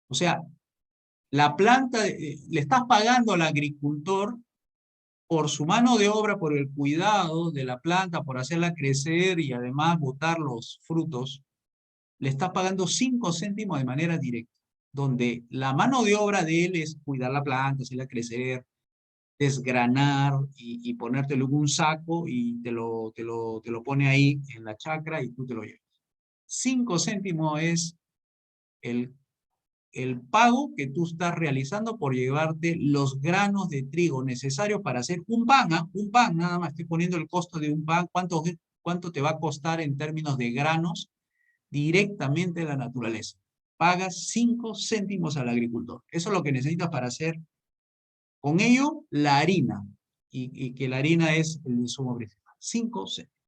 Speaker 1: O sea, la planta, le estás pagando al agricultor por su mano de obra, por el cuidado de la planta, por hacerla crecer y además botar los frutos, le estás pagando 5 céntimos de manera directa, donde la mano de obra de él es cuidar la planta, hacerla crecer, desgranar y ponértelo en un saco y te lo pone ahí en la chacra y tú te lo llevas. 5 céntimos es el pago que tú estás realizando por llevarte los granos de trigo necesarios para hacer un pan, un pan, nada más estoy poniendo el costo de un pan, cuánto te va a costar en términos de granos directamente de la naturaleza. Pagas 5 céntimos al agricultor. Eso es lo que necesitas para hacer con ello la harina, y que la harina es el insumo principal. 5 céntimos.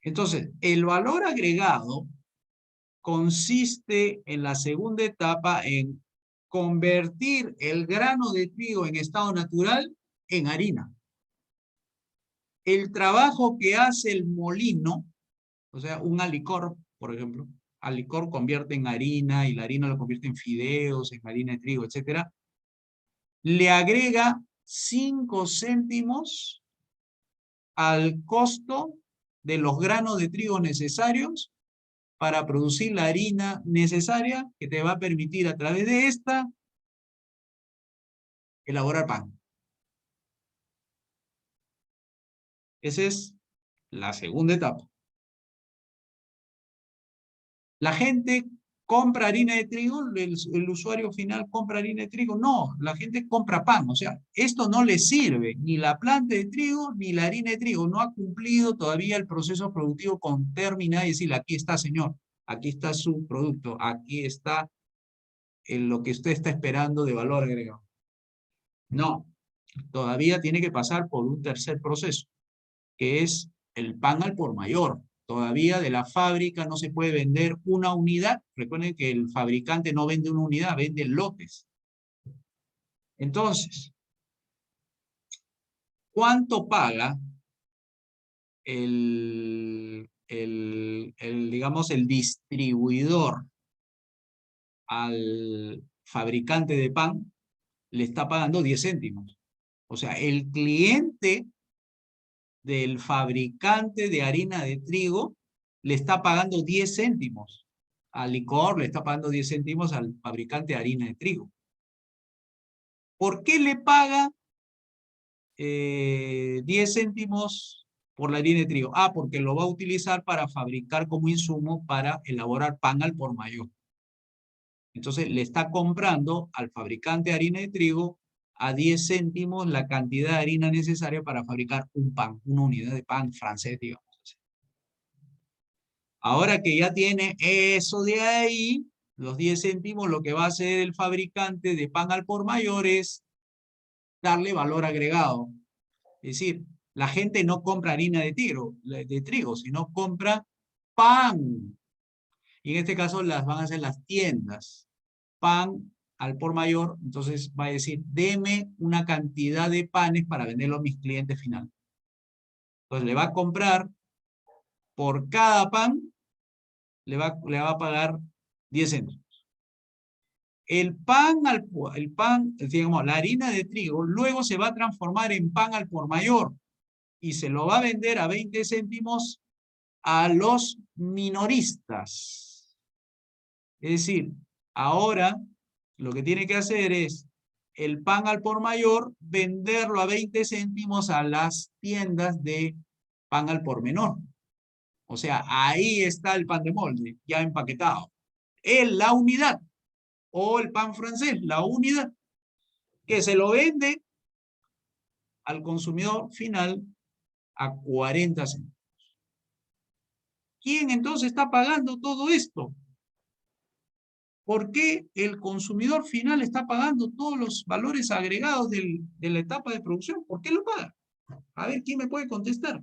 Speaker 1: Entonces, el valor agregado consiste en la segunda etapa en convertir el grano de trigo en estado natural en harina. El trabajo que hace el molino, o sea, un alicor, por ejemplo, alicor convierte en harina y la harina lo convierte en fideos, en harina de trigo, etc. Le agrega 5 céntimos al costo de los granos de trigo necesarios para producir la harina necesaria que te va a permitir a través de esta elaborar pan. Esa es la segunda etapa. La gente compra harina de trigo, el usuario final compra harina de trigo. No, la gente compra pan. O sea, esto no le sirve ni la planta de trigo ni la harina de trigo. No ha cumplido todavía el proceso productivo con terminar y decirle, aquí está, señor, aquí está su producto, aquí está lo que usted está esperando de valor agregado. No, todavía tiene que pasar por un tercer proceso, que es el pan al por mayor. Todavía de la fábrica no se puede vender una unidad. Recuerden que el fabricante no vende una unidad, vende lotes. Entonces, ¿cuánto paga digamos, el distribuidor al fabricante de pan? Le está pagando 10 céntimos. O sea, el cliente del fabricante de harina de trigo le está pagando 10 céntimos. Al licor le está pagando 10 céntimos al fabricante de harina de trigo. ¿Por qué le paga 10 céntimos por la harina de trigo? Ah, porque lo va a utilizar para fabricar como insumo para elaborar pan al por mayor. Entonces le está comprando al fabricante de harina de trigo a 10 céntimos la cantidad de harina necesaria para fabricar un pan, una unidad de pan francés, digamos. Ahora que ya tiene eso de ahí, los 10 céntimos, lo que va a hacer el fabricante de pan al por mayor es darle valor agregado. Es decir, la gente no compra harina de trigo, sino compra pan. Y en este caso las van a hacer las tiendas. Pan al por mayor, entonces va a decir, deme una cantidad de panes para venderlo a mis clientes finales. Entonces le va a comprar por cada pan, le va a pagar 10 céntimos. El pan, digamos, la harina de trigo, luego se va a transformar en pan al por mayor y se lo va a vender a 20 céntimos a los minoristas. Es decir, ahora lo que tiene que hacer es el pan al por mayor, venderlo a 20 céntimos a las tiendas de pan al por menor. O sea, ahí está el pan de molde, ya empaquetado. En la unidad, o el pan francés, la unidad, que se lo vende al consumidor final a 40 céntimos. ¿Quién entonces está pagando todo esto? ¿Por qué el consumidor final está pagando todos los valores agregados de la etapa de producción? ¿Por qué lo paga? A ver, ¿quién me puede contestar?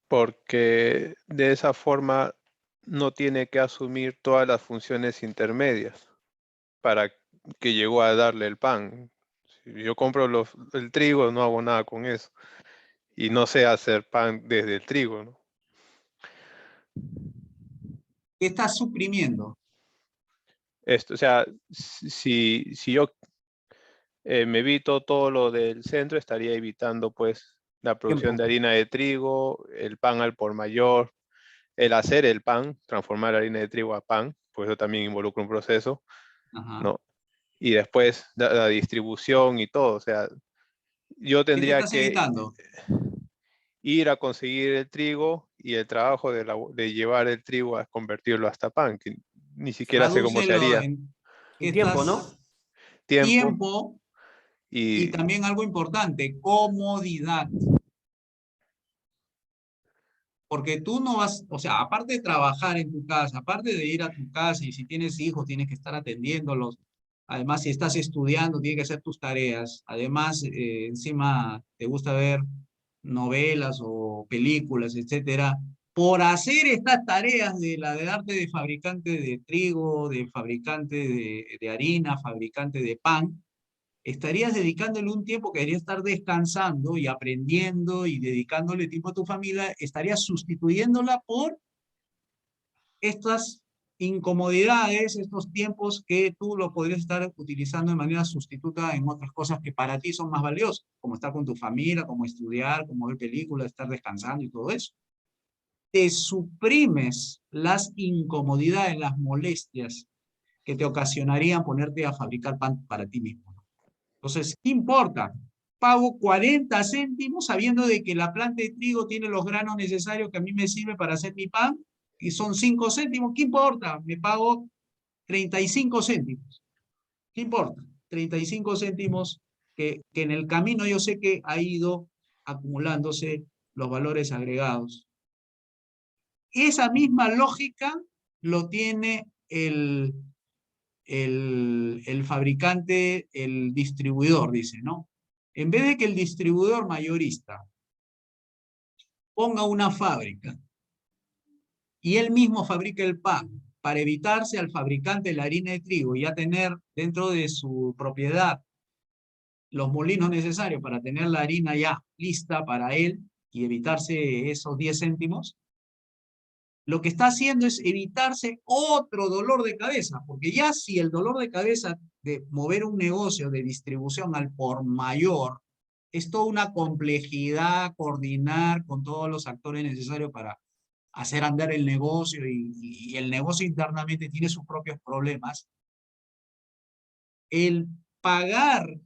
Speaker 3: Porque de esa forma no tiene que asumir todas las funciones intermedias para que llegó a darle el pan. Si yo compro el trigo, no hago nada con eso. Y no sé hacer pan desde el trigo, ¿no?
Speaker 1: ¿Qué está suprimiendo?
Speaker 3: O sea, si yo me evito todo lo del centro, estaría evitando pues la producción de harina de trigo, el pan al por mayor, el hacer el pan, transformar la harina de trigo a pan, pues eso también involucra un proceso, ¿no? Y después la distribución y todo, o sea, yo
Speaker 1: ¿Qué te
Speaker 3: tendría
Speaker 1: estás
Speaker 3: que
Speaker 1: evitando?
Speaker 3: ir a conseguir el trigo y el trabajo de llevar el trigo a convertirlo hasta pan, que ni siquiera sé cómo se
Speaker 1: Tradúcelo
Speaker 3: haría.
Speaker 1: en qué
Speaker 2: En tiempo, ¿no?
Speaker 1: estás...
Speaker 3: Tiempo
Speaker 1: Tiempo y
Speaker 3: y
Speaker 1: también algo importante, comodidad. Porque tú no vas, o sea, aparte de trabajar en tu casa, aparte de ir a tu casa y si tienes hijos, tienes que estar atendiéndolos. Además, si estás estudiando, tienes que hacer tus tareas. Además, encima te gusta ver novelas o películas, etcétera. por hacer estas tareas de la de arte de fabricante de trigo, de fabricante de harina, fabricante de pan, estarías dedicándole un tiempo que deberías estar descansando y aprendiendo y dedicándole tiempo a tu familia, estarías sustituyéndola por estas incomodidades, estos tiempos que tú lo podrías estar utilizando de manera sustituta en otras cosas que para ti son más valiosas, como estar con tu familia, como estudiar, como ver películas, estar descansando y todo eso. Te suprimes las incomodidades, las molestias que te ocasionarían ponerte a fabricar pan para ti mismo. Entonces, ¿qué importa? Pago 40 céntimos sabiendo de que la planta de trigo tiene los granos necesarios que a mí me sirve para hacer mi pan y son 5 céntimos. ¿Qué importa? Me pago 35 céntimos. ¿Qué importa? 35 céntimos que en el camino yo sé que ha ido acumulándose los valores agregados. Esa misma lógica lo tiene el fabricante, el distribuidor, dice, ¿no? En vez de que el distribuidor mayorista ponga una fábrica y él mismo fabrica el pan para evitarse al fabricante de la harina de trigo y ya tener dentro de su propiedad los molinos necesarios para tener la harina ya lista para él y evitarse esos 10 céntimos, lo que está haciendo es evitarse otro dolor de cabeza, porque ya si el dolor de cabeza de mover un negocio de distribución al por mayor es toda una complejidad, coordinar con todos los actores necesarios para hacer andar el negocio y el negocio internamente tiene sus propios problemas, el pagar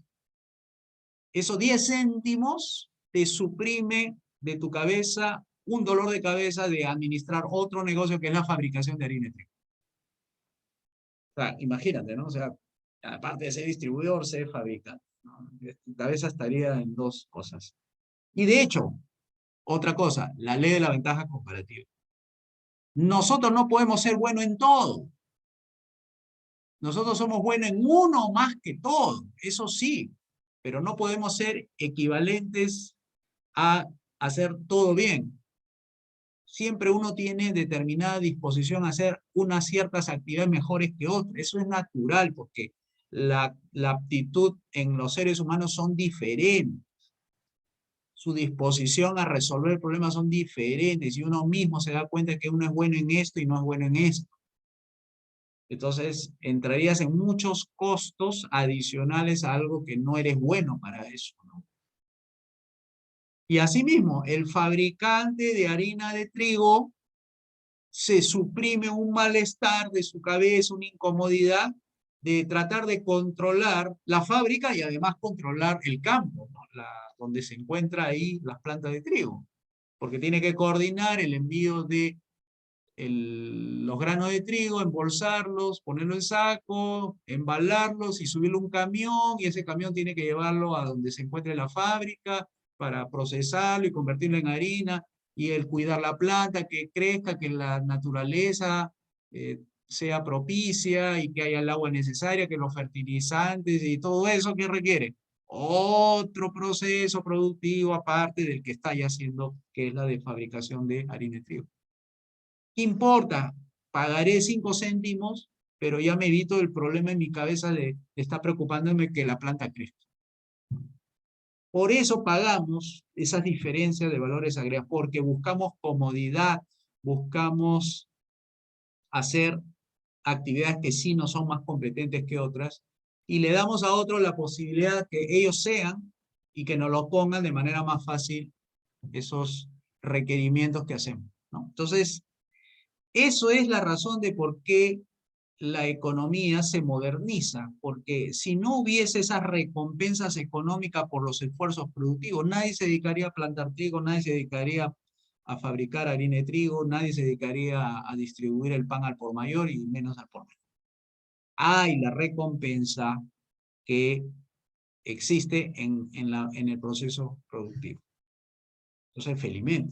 Speaker 1: esos 10 céntimos te suprime de tu cabeza un dolor de cabeza de administrar otro negocio que es la fabricación de harina de trigo. O sea, imagínate, ¿no? O sea, aparte de ser distribuidor, ser fabricante, ¿no? Tu cabeza estaría en dos cosas. Y de hecho, otra cosa, la ley de la ventaja comparativa. Nosotros no podemos ser buenos en todo. Nosotros somos buenos en uno más que todo, eso sí, pero no podemos ser equivalentes a hacer todo bien. Siempre uno tiene determinada disposición a hacer unas ciertas actividades mejores que otras. Eso es natural porque la aptitud en los seres humanos son diferentes. Su disposición a resolver problemas son diferentes y uno mismo se da cuenta que uno es bueno en esto y no es bueno en esto. Entonces entrarías en muchos costos adicionales a algo que no eres bueno para eso, ¿no? Y asimismo, el fabricante de harina de trigo se suprime un malestar de su cabeza, una incomodidad de tratar de controlar la fábrica y además controlar el campo, ¿no? Donde se encuentra ahí las plantas de trigo, porque tiene que coordinar el envío de los granos de trigo, embolsarlos, ponerlo en saco, embalarlos y subirlo a un camión, y ese camión tiene que llevarlo a donde se encuentre la fábrica para procesarlo y convertirlo en harina, y el cuidar la planta, que crezca, que la naturaleza sea propicia y que haya el agua necesaria, que los fertilizantes y todo eso que requiere. Otro proceso productivo aparte del que está ya haciendo, que es la de fabricación de harina de trigo. ¿Qué importa? Pagaré 5 céntimos, pero ya me evito el problema en mi cabeza de estar preocupándome que la planta crezca. Por eso pagamos esas diferencias de valores agregados, porque buscamos comodidad, buscamos hacer actividades que sí no son más competentes que otras, y le damos a otros la posibilidad que ellos sean y que nos lo pongan de manera más fácil esos requerimientos que hacemos, ¿no? Entonces, eso es la razón de por qué la economía se moderniza, porque si no hubiese esas recompensas económicas por los esfuerzos productivos, nadie se dedicaría a plantar trigo, nadie se dedicaría a fabricar harina de trigo, nadie se dedicaría a distribuir el pan al por mayor y menos al por menor. Hay la recompensa que existe en el proceso productivo. Entonces, felizmente.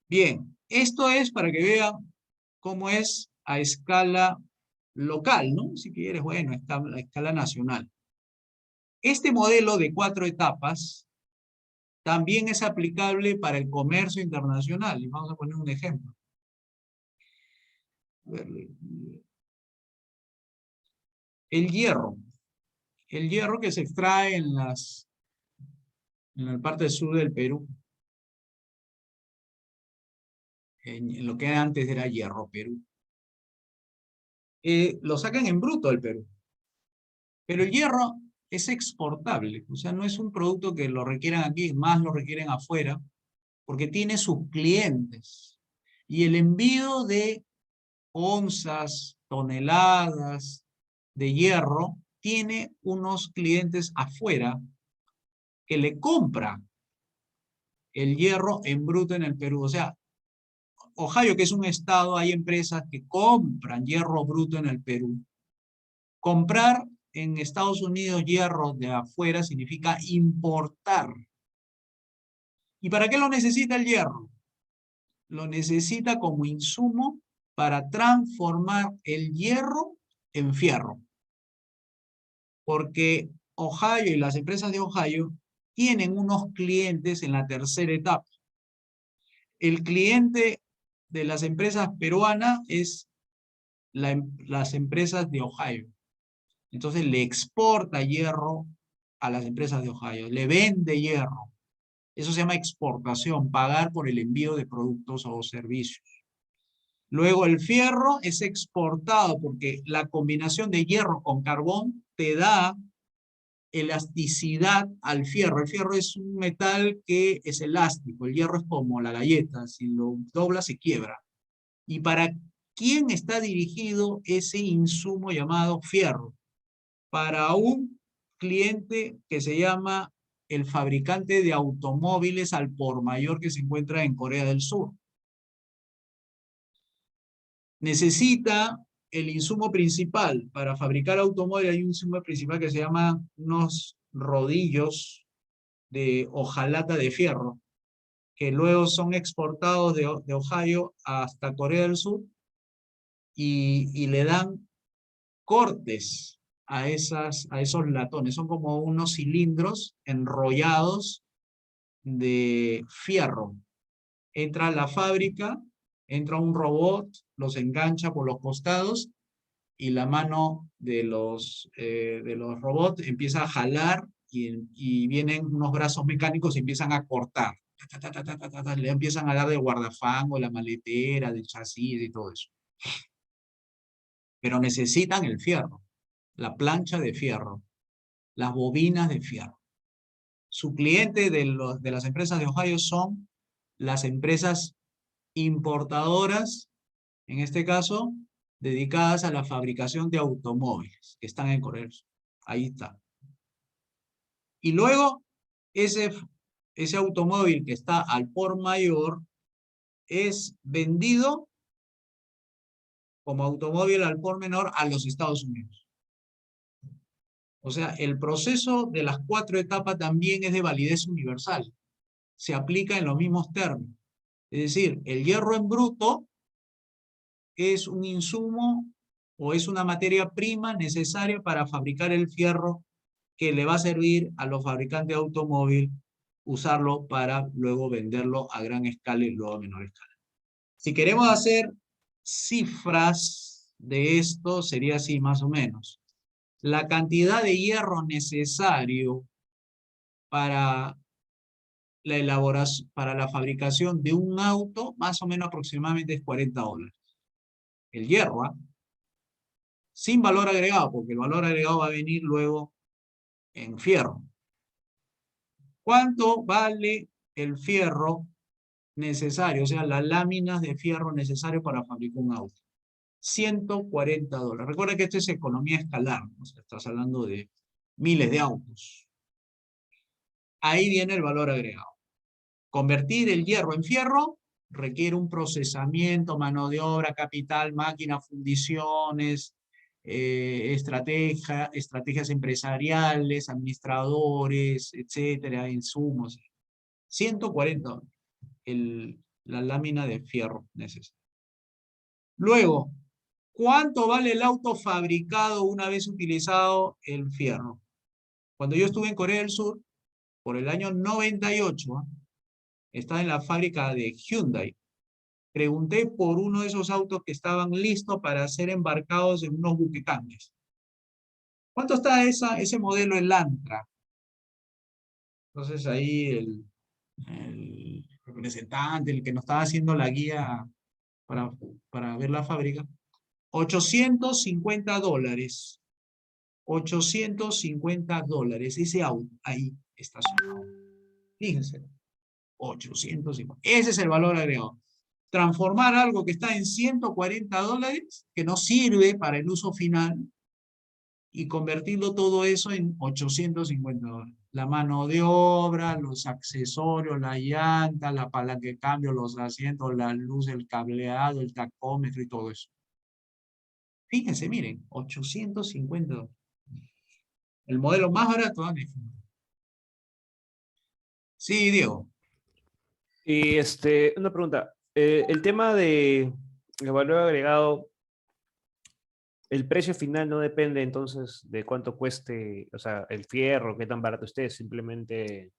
Speaker 1: Bien, esto es para que vean cómo es a escala local, ¿no? Si quieres, bueno, a escala nacional. Este modelo de 4 etapas también es aplicable para el comercio internacional. Y vamos a poner un ejemplo. A ver, el hierro. El hierro que se extrae en la parte sur del Perú. En lo que antes era Hierro Perú. Lo sacan en bruto del Perú. Pero el hierro es exportable. O sea, no es un producto que lo requieran aquí, más lo requieren afuera, porque tiene sus clientes. Y el envío de onzas, toneladas de hierro, tiene unos clientes afuera que le compran el hierro en bruto en el Perú. O sea, Ohio, que es un estado, hay empresas que compran hierro bruto en el Perú. Comprar en Estados Unidos hierro de afuera significa importar. ¿Y para qué lo necesita el hierro? Lo necesita como insumo para transformar el hierro en fierro. Porque Ohio y las empresas de Ohio tienen unos clientes en la tercera etapa. El cliente de las empresas peruanas es las empresas de Ohio. Entonces le exporta hierro a las empresas de Ohio, le vende hierro. Eso se llama exportación, pagar por el envío de productos o servicios. Luego el fierro es exportado porque la combinación de hierro con carbón te da elasticidad al fierro. El fierro es un metal que es elástico, el hierro es como la galleta, si lo dobla se quiebra. ¿Y para quién está dirigido ese insumo llamado fierro? Para un cliente que se llama el fabricante de automóviles al por mayor que se encuentra en Corea del Sur. Necesita el insumo principal. Para fabricar automóviles hay un insumo principal que se llama unos rodillos de hojalata de fierro, que luego son exportados de Ohio hasta Corea del Sur y le dan cortes a esos latones. Son como unos cilindros enrollados de fierro. Entra a la fábrica, entra un robot, los engancha por los costados y la mano de los robots empieza a jalar y vienen unos brazos mecánicos y empiezan a cortar. Le empiezan a dar de guardafango, la maletera, del chasis y todo eso. Pero necesitan el fierro, la plancha de fierro, las bobinas de fierro. Su cliente de las empresas de Ohio son las empresas importadoras, en este caso, dedicadas a la fabricación de automóviles, que están en Corea del Sur. Ahí está. Y luego, ese automóvil que está al por mayor es vendido como automóvil al por menor a los Estados Unidos. O sea, el proceso de las 4 etapas también es de validez universal. Se aplica en los mismos términos. Es decir, el hierro en bruto es un insumo o es una materia prima necesaria para fabricar el fierro que le va a servir a los fabricantes de automóvil usarlo para luego venderlo a gran escala y luego a menor escala. Si queremos hacer cifras de esto, sería así más o menos. La cantidad de hierro necesario para la elaboración, para la fabricación de un auto, más o menos aproximadamente es $40. El hierro, ¿eh? Sin valor agregado, porque el valor agregado va a venir luego en fierro. ¿Cuánto vale el fierro necesario? O sea, las láminas de fierro necesarias para fabricar un auto. $140. Recuerda que esto es economía escalar, ¿no? O sea, estás hablando de miles de autos. Ahí viene el valor agregado. Convertir el hierro en fierro requiere un procesamiento, mano de obra, capital, máquina, fundiciones, estrategias empresariales, administradores, etcétera, insumos. $140 la lámina de fierro necesaria. Luego, ¿cuánto vale el auto fabricado una vez utilizado el fierro? Cuando yo estuve en Corea del Sur, por el año 98, ¿ah? Estaba en la fábrica de Hyundai. Pregunté por uno de esos autos que estaban listos para ser embarcados en unos buquetanques. ¿Cuánto está ese modelo, el Lantra? Entonces ahí el representante, el que nos estaba haciendo la guía para ver la fábrica, $850. $850. Ese auto ahí estacionado. Fíjense, 850. Ese es el valor agregado. Transformar algo que está en $140, que no sirve para el uso final, y convertirlo todo eso en $850. La mano de obra, los accesorios, la llanta, la palanca de cambio, los asientos, la luz, el cableado, el tacómetro y todo eso. Fíjense, miren, $850. El modelo más barato, ¿eh? Sí, Diego.
Speaker 2: Y una pregunta. El tema de el valor agregado, el precio final no depende entonces de cuánto cueste, o sea, el fierro, qué tan barato esté, simplemente,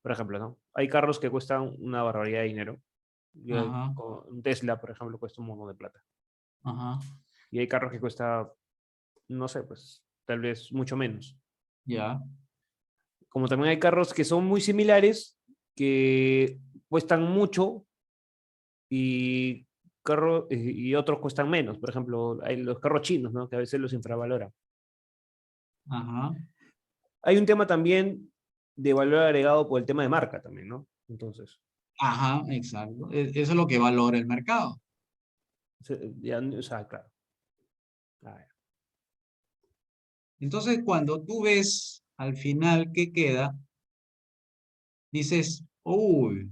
Speaker 2: por ejemplo, ¿no? Hay carros que cuestan una barbaridad de dinero.
Speaker 1: Ajá,
Speaker 2: Un Tesla, por ejemplo, cuesta un montón de plata.
Speaker 1: ajá,
Speaker 2: Y hay carros que cuesta, no sé, pues, tal vez mucho menos.
Speaker 1: ya.
Speaker 2: Como también hay carros que son muy similares, que cuestan mucho y, y otros cuestan menos. Por ejemplo, hay los carros chinos, ¿no? Que a veces los infravaloran.
Speaker 1: Ajá,
Speaker 2: Hay un tema también de valor agregado por el tema de marca también, ¿no? Entonces,
Speaker 1: ajá, exacto. Eso es lo que valora el mercado.
Speaker 2: ya, o sea, claro. A ver.
Speaker 1: Entonces, cuando tú ves al final qué queda, dices, uy,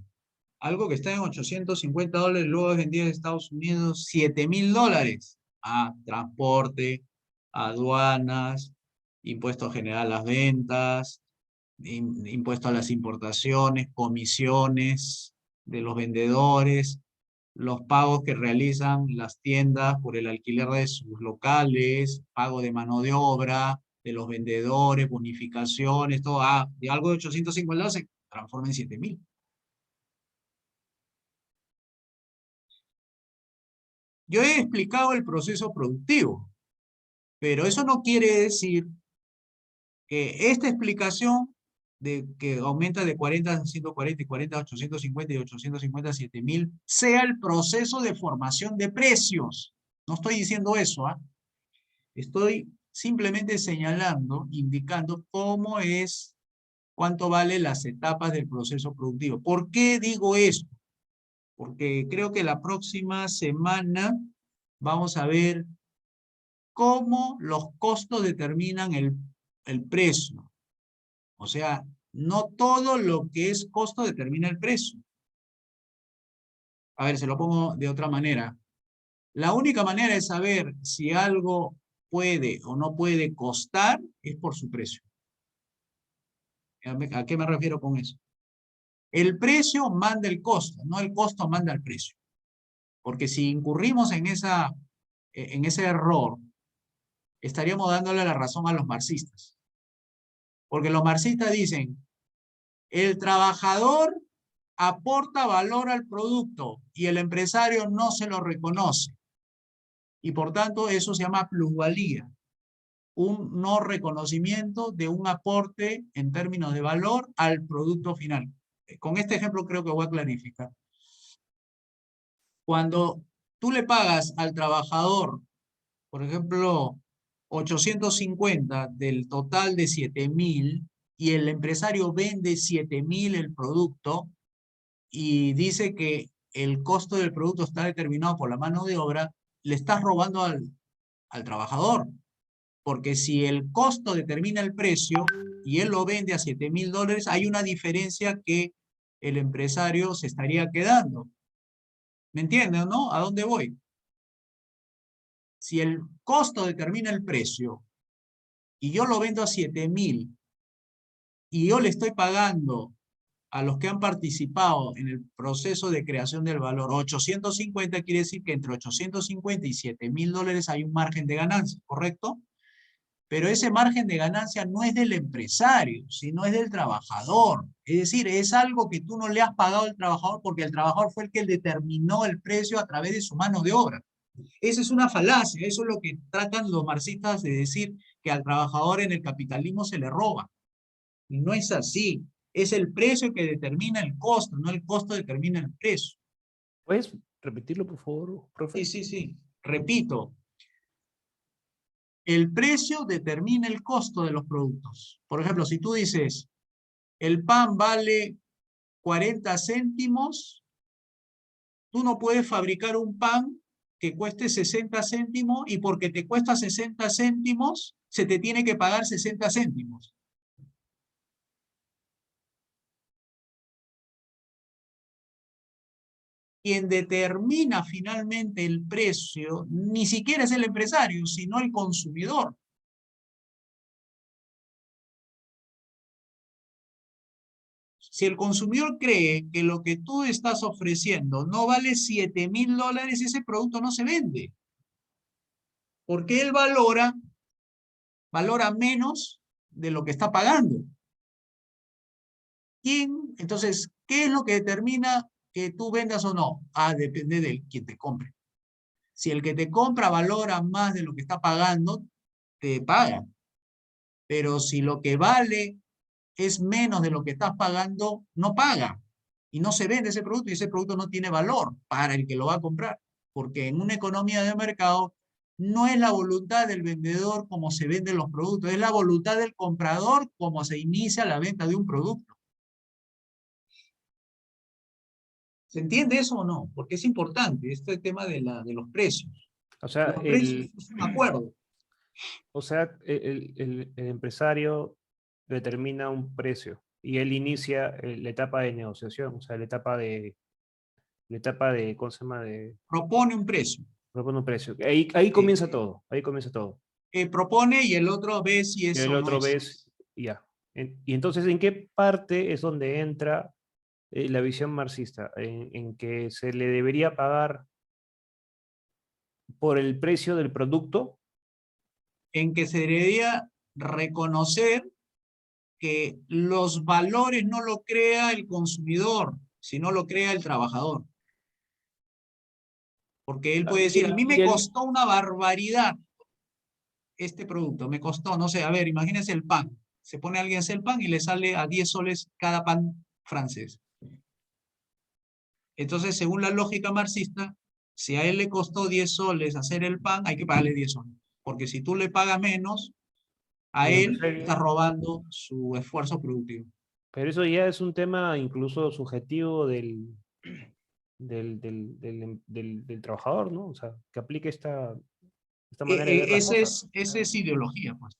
Speaker 1: algo que está en $850, luego es vendido en Estados Unidos, $7.000. Ah, transporte, aduanas, impuesto general a las ventas, impuesto a las importaciones, comisiones de los vendedores, los pagos que realizan las tiendas por el alquiler de sus locales, pago de mano de obra, de los vendedores, bonificaciones, todo. Ah, de algo de 850 se transforma en 7.000. Yo he explicado el proceso productivo, pero eso no quiere decir que esta explicación de que aumenta de 40 a 140 y 40 a 850 y 850 a 7.000 sea el proceso de formación de precios. No estoy diciendo eso, ¿ah? Estoy simplemente señalando, indicando cómo es, cuánto vale las etapas del proceso productivo. ¿Por qué digo esto? Porque creo que la próxima semana vamos a ver cómo los costos determinan el precio. O sea, no todo lo que es costo determina el precio. A ver, se lo pongo de otra manera. La única manera de saber si algo puede o no puede costar es por su precio. ¿A qué me refiero con eso? El precio manda el costo, no el costo manda el precio. Porque si incurrimos en ese error, estaríamos dándole la razón a los marxistas. Porque los marxistas dicen, el trabajador aporta valor al producto y el empresario no se lo reconoce. Y por tanto eso se llama plusvalía. Un no reconocimiento de un aporte en términos de valor al producto final. Con este ejemplo creo que voy a clarificar. Cuando tú le pagas al trabajador, por ejemplo, 850 del total de 7.000 y el empresario vende 7.000 el producto y dice que el costo del producto está determinado por la mano de obra, le estás robando al trabajador. Porque si el costo determina el precio y él lo vende a $7.000, hay una diferencia que el empresario se estaría quedando. ¿Me entienden, no? ¿A dónde voy? Si el costo determina el precio y yo lo vendo a 7.000 y yo le estoy pagando a los que han participado en el proceso de creación del valor 850, quiere decir que entre 850 y $7.000 hay un margen de ganancia, ¿correcto? pero ese margen de ganancia no es del empresario, sino es del trabajador. Es decir, es algo que tú no le has pagado al trabajador porque el trabajador fue el que determinó el precio a través de su mano de obra. Esa es una falacia, eso es lo que tratan los marxistas de decir, que al trabajador en el capitalismo se le roba. Y no es así, es el precio que determina el costo, no el costo determina el precio.
Speaker 2: ¿Puedes repetirlo, por favor, profe?
Speaker 1: Sí. Repito, el precio determina el costo de los productos. Por ejemplo, si tú dices, el pan vale 40 céntimos, tú no puedes fabricar un pan que cueste 60 céntimos y porque te cuesta 60 céntimos, se te tiene que pagar 60 céntimos. Quien determina finalmente el precio ni siquiera es el empresario, sino el consumidor. Si el consumidor cree que lo que tú estás ofreciendo no vale $7.000, ese producto no se vende. Porque él valora menos de lo que está pagando. Entonces, ¿qué es lo que determina que tú vendas o no? Depende de quien te compre. Si el que te compra valora más de lo que está pagando, te paga. Pero si lo que vale es menos de lo que estás pagando, no paga. Y no se vende ese producto y ese producto no tiene valor para el que lo va a comprar. Porque en una economía de mercado no es la voluntad del vendedor como se venden los productos, es la voluntad del comprador como se inicia la venta de un producto. ¿Se entiende eso o no? Porque es importante este tema de los precios.
Speaker 2: O sea,
Speaker 1: Los precios es un acuerdo.
Speaker 2: el empresario determina un precio y él inicia la etapa de negociación, o sea, la etapa de, ¿cómo se llama?
Speaker 1: Propone un precio.
Speaker 2: Propone un precio. Ahí comienza todo, ahí comienza todo.
Speaker 1: Propone y el otro ve si
Speaker 2: Y
Speaker 1: es
Speaker 2: el
Speaker 1: o no
Speaker 2: otro
Speaker 1: es.
Speaker 2: ves, ya. Y entonces, ¿en qué parte es donde entra la visión marxista? En que se le debería pagar por el precio del producto.
Speaker 1: En que se debería reconocer que los valores no lo crea el consumidor, sino lo crea el trabajador. Porque él puede decir, a mí me costó una barbaridad este producto, me costó, no sé, a ver, imagínense el pan. Se pone alguien a hacer el pan y le sale a 10 soles cada pan francés. Entonces, según la lógica marxista, si a él le costó 10 soles hacer el pan, hay que pagarle 10 soles. Porque si tú le pagas menos, a él está robando su esfuerzo productivo.
Speaker 2: Pero eso ya es un tema incluso subjetivo del trabajador, ¿no? O sea, que aplique esta manera de ver las cosas.
Speaker 1: Esa es ideología, pues.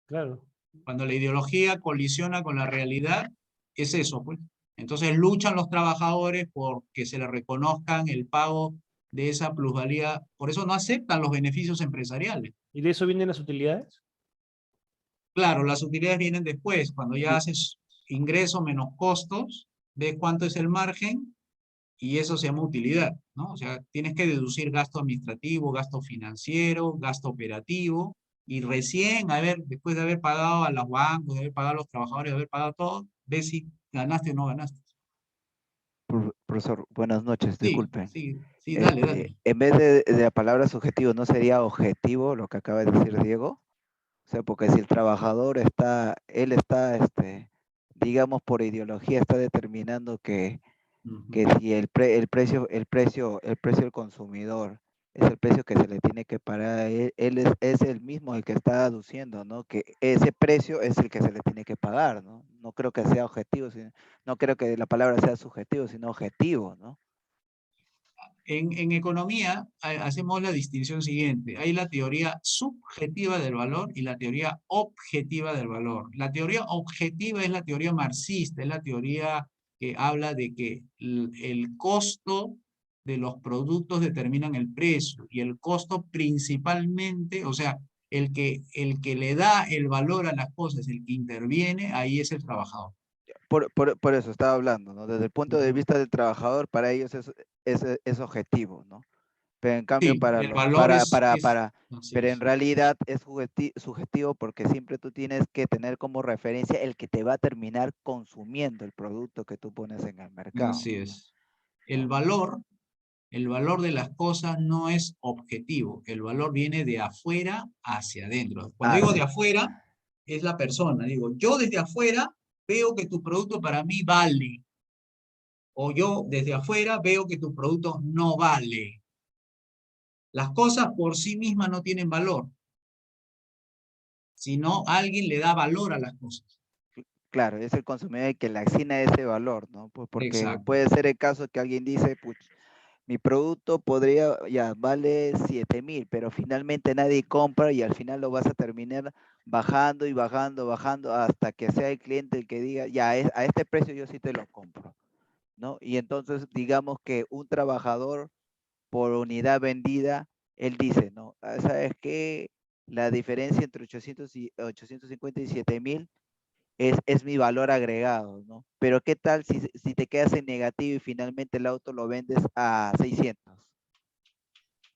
Speaker 2: Claro.
Speaker 1: Cuando la ideología colisiona con la realidad, es eso, pues. Entonces luchan los trabajadores por que se les reconozcan el pago de esa plusvalía. Por eso no aceptan los beneficios empresariales.
Speaker 2: ¿Y de eso vienen las utilidades?
Speaker 1: Claro, las utilidades vienen después. Cuando ya haces ingreso menos costos, ves cuánto es el margen y eso se llama utilidad, ¿no? O sea, tienes que deducir gasto administrativo, gasto financiero, gasto operativo, y recién, a ver, después de haber pagado a los bancos, de haber pagado a los trabajadores, de haber pagado todo, ves si ganaste o no ganaste.
Speaker 4: Profesor, buenas noches, disculpe.
Speaker 1: Sí, dale.
Speaker 4: En vez de la palabra subjetivo, ¿no sería objetivo lo que acaba de decir Diego? O sea, porque si el trabajador él está, digamos, por ideología, está determinando que si el precio del consumidor es el precio que se le tiene que pagar, él es el mismo el que está aduciendo, ¿no? Que ese precio es el que se le tiene que pagar, ¿no? No creo que sea objetivo, no creo que la palabra sea subjetivo, sino objetivo, ¿no?
Speaker 1: En economía hacemos la distinción siguiente. Hay la teoría subjetiva del valor y la teoría objetiva del valor. La teoría objetiva es la teoría marxista, es la teoría que habla de que el costo de los productos determinan el precio y el costo principalmente, o sea, el que le da el valor a las cosas, el que interviene, ahí es el trabajador.
Speaker 4: Por eso estaba hablando, ¿no? Desde el punto de vista del trabajador, para ellos es objetivo, ¿no? Pero en cambio
Speaker 1: Sí, el valor así
Speaker 4: pero
Speaker 1: es.
Speaker 4: en realidad es subjetivo porque siempre tú tienes que tener como referencia el que te va a terminar consumiendo el producto que tú pones en el mercado.
Speaker 1: Así es.
Speaker 4: ¿No?
Speaker 1: El valor de las cosas no es objetivo, el valor viene de afuera hacia adentro. Cuando digo de afuera, es la persona. Digo, yo desde afuera veo que tu producto para mí vale, o yo desde afuera veo que tu producto no vale. Las cosas por sí mismas no tienen valor, sino alguien le da valor a las cosas.
Speaker 4: Claro, es el consumidor el que le asigna ese valor, ¿no? Pues porque
Speaker 1: Exacto.
Speaker 4: puede ser el caso que alguien dice, pues, mi producto podría, ya, vale 7.000, pero finalmente nadie compra y al final lo vas a terminar bajando y bajando, bajando hasta que sea el cliente el que diga, ya, a este precio yo sí te lo compro, ¿no? Y entonces digamos que un trabajador por unidad vendida, él dice, ¿no? ¿Sabes qué? La diferencia entre 850 y 7.000 es mi valor agregado, ¿no? Pero ¿qué tal si te quedas en negativo y finalmente el auto lo vendes a 600?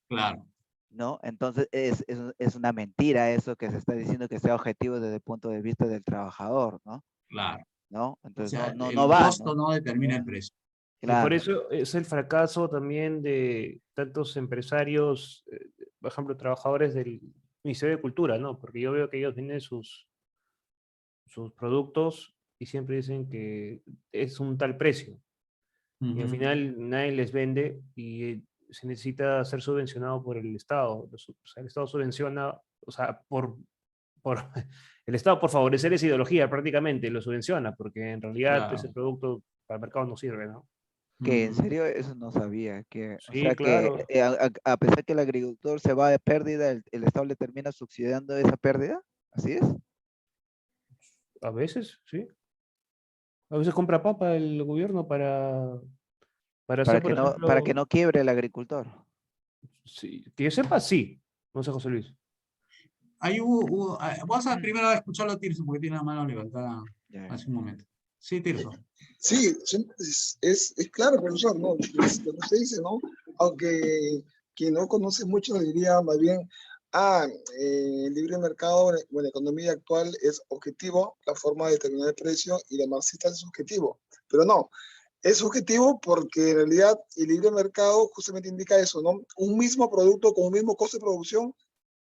Speaker 1: Claro,
Speaker 4: ¿No? Entonces es una mentira eso que se está diciendo que sea objetivo desde el punto de vista del trabajador, ¿no?
Speaker 1: claro.
Speaker 4: ¿No?
Speaker 1: O
Speaker 4: Entonces
Speaker 1: sea,
Speaker 4: no
Speaker 1: el
Speaker 4: va,
Speaker 1: costo
Speaker 4: ¿no?
Speaker 1: no determina el precio.
Speaker 2: Y por
Speaker 4: Claro.
Speaker 2: eso es el fracaso también de tantos empresarios, por ejemplo, trabajadores del Ministerio de Cultura, ¿no? Porque yo veo que ellos tienen sus productos y siempre dicen que es un tal precio. Y al
Speaker 1: Ujú.
Speaker 2: final nadie les vende y se necesita ser subvencionado por el Estado. O sea, el Estado subvenciona, o sea, por el Estado por favorecer esa ideología prácticamente lo subvenciona, porque en realidad ese
Speaker 1: Claro.
Speaker 2: producto para el mercado no sirve, ¿no?
Speaker 4: Que en
Speaker 1: Ujú.
Speaker 4: serio eso no sabía, que, o
Speaker 2: Sí,
Speaker 4: sea que
Speaker 2: claro,
Speaker 4: a pesar que el agricultor se va de pérdida, el Estado le termina subsidiando esa pérdida, ¿así es?
Speaker 2: a veces, sí. A veces compra papa el gobierno para hacer, por
Speaker 4: Para que
Speaker 2: ejemplo,
Speaker 4: no quiebre el agricultor.
Speaker 2: sí, que yo sepa, sí. No sé, José Luis.
Speaker 1: Ahí vas a primero a escucharlo a Tirso porque tiene la mano levantada
Speaker 4: Ya,
Speaker 1: hace un momento. Sí, Tirso.
Speaker 5: Sí, es claro, profesor, ¿no? Es lo que usted dice, ¿no? Aunque quien no conoce mucho diría más bien, el libre mercado o la economía actual es objetivo, la forma de determinar el precio y la marxista es subjetivo. Pero no, es subjetivo porque en realidad el libre mercado justamente indica eso, ¿no? Un mismo producto con un mismo costo de producción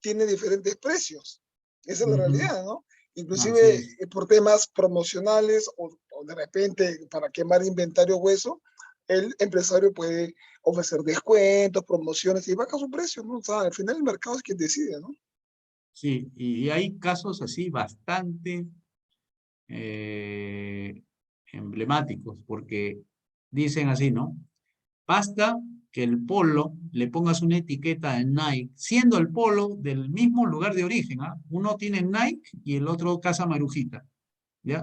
Speaker 5: tiene diferentes precios. Esa es la
Speaker 1: Ujú.
Speaker 5: realidad, ¿no?
Speaker 1: Así
Speaker 5: Inclusive
Speaker 1: es.
Speaker 5: por temas promocionales o de repente para quemar inventario hueso, el empresario puede ofrecer descuentos, promociones y baja su precio, ¿no? O sea, al final el mercado es quien decide, ¿no?
Speaker 1: Sí, y hay casos así bastante eh, emblemáticos porque dicen así, ¿no? Basta que el polo le pongas una etiqueta de Nike, siendo el polo del mismo lugar de origen, ¿ah? Uno tiene Nike y el otro Casa Marujita, ¿ya?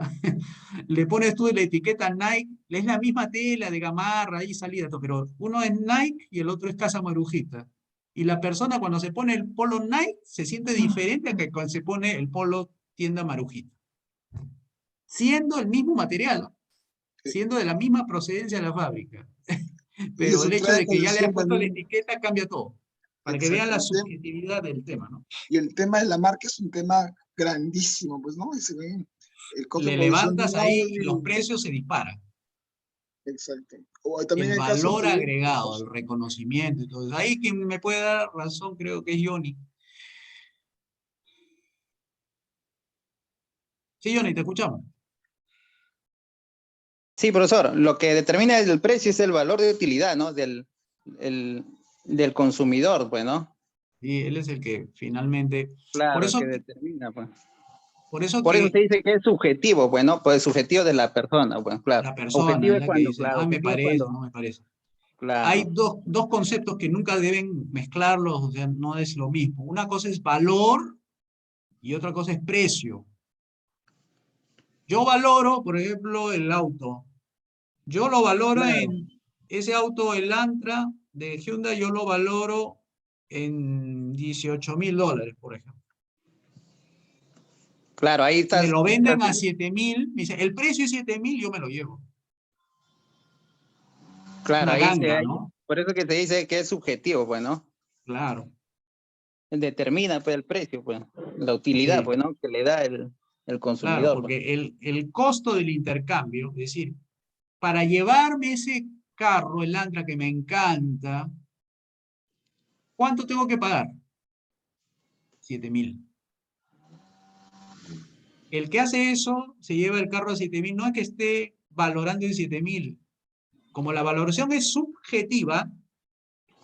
Speaker 1: Le pones tú la etiqueta Nike, es la misma tela de gamarra ahí salida, pero uno es Nike y el otro es Casa Marujita. Y la persona cuando se pone el polo Nike se siente diferente a que cuando se pone el polo tienda Marujita. Siendo el mismo material, siendo de la misma procedencia de la fábrica.
Speaker 5: Y
Speaker 1: Pero
Speaker 5: eso
Speaker 1: el hecho
Speaker 5: trae
Speaker 1: de que ya le has
Speaker 5: condición
Speaker 1: puesto la
Speaker 5: también,
Speaker 1: etiqueta cambia todo, para que vean la
Speaker 5: exactamente.
Speaker 1: subjetividad del tema, ¿no?
Speaker 5: Y el tema de la marca es un tema grandísimo, pues, ¿no? Y se ve el costo de
Speaker 1: Le
Speaker 5: producción de
Speaker 1: levantas
Speaker 5: un
Speaker 1: ahí y los
Speaker 5: audio.
Speaker 1: precios se disparan.
Speaker 5: Exacto. O también
Speaker 1: El
Speaker 5: hay casos
Speaker 1: valor
Speaker 5: de,
Speaker 1: agregado, el reconocimiento y todo eso. Ahí quien me puede dar razón creo que es Johnny. Sí, Johnny, te escuchamos.
Speaker 6: Sí, profesor, lo que determina el precio es el valor de utilidad, ¿no? Del consumidor, pues, ¿no?
Speaker 1: Y él es el que finalmente, por
Speaker 6: Claro, que
Speaker 1: eso,
Speaker 6: determina, pues.
Speaker 1: por eso
Speaker 6: Por eso
Speaker 1: que
Speaker 6: se dice que es subjetivo, pues, ¿no? Pues subjetivo de la persona, pues, claro.
Speaker 1: la persona
Speaker 6: Objetivo
Speaker 1: es
Speaker 6: es
Speaker 1: la que
Speaker 6: cuando,
Speaker 1: dice,
Speaker 6: claro,
Speaker 1: ah, me
Speaker 6: objetivo es
Speaker 1: parece,
Speaker 6: cuando,
Speaker 1: no me parece. Hay
Speaker 6: claro,
Speaker 1: dos conceptos que nunca deben mezclarlos, o sea, no es lo mismo. Una cosa es valor y otra cosa es precio. Yo valoro, por ejemplo, el auto. Yo lo valoro
Speaker 6: claro,
Speaker 1: en ese auto, el Antra de Hyundai, yo lo valoro en $18.000, por ejemplo.
Speaker 6: claro, ahí
Speaker 1: Me
Speaker 6: estás,
Speaker 1: lo venden a 7.000, me dice, el precio es 7.000, yo me lo llevo.
Speaker 6: claro,
Speaker 1: Una
Speaker 6: ahí
Speaker 1: ganga, ¿no?
Speaker 6: por eso que se dice que es subjetivo, pues, ¿no?
Speaker 1: Claro.
Speaker 6: Determina pues el precio, pues, la utilidad,
Speaker 1: Sí.
Speaker 6: pues, ¿no? Que le da el
Speaker 1: Claro,
Speaker 6: consumidor. Pues.
Speaker 1: porque el costo del intercambio, es decir, para llevarme ese carro, el Antra que me encanta, ¿cuánto tengo que pagar? 7.000. El que hace eso se lleva el carro a 7.000, no es que esté valorando en 7.000. Como la valoración es subjetiva,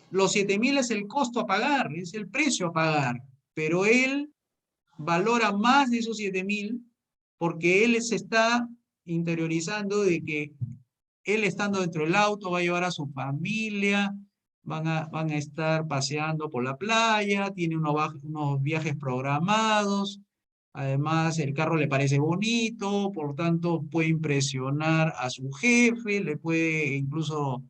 Speaker 1: los 7.000 es el costo a pagar, es el precio a pagar, pero él valora más de esos 7.000 porque él se está interiorizando de que él estando dentro del auto va a llevar a su familia, van a estar paseando por la playa, tiene unos viajes programados, además el carro le parece bonito, por lo tanto puede impresionar a su jefe, le puede incluso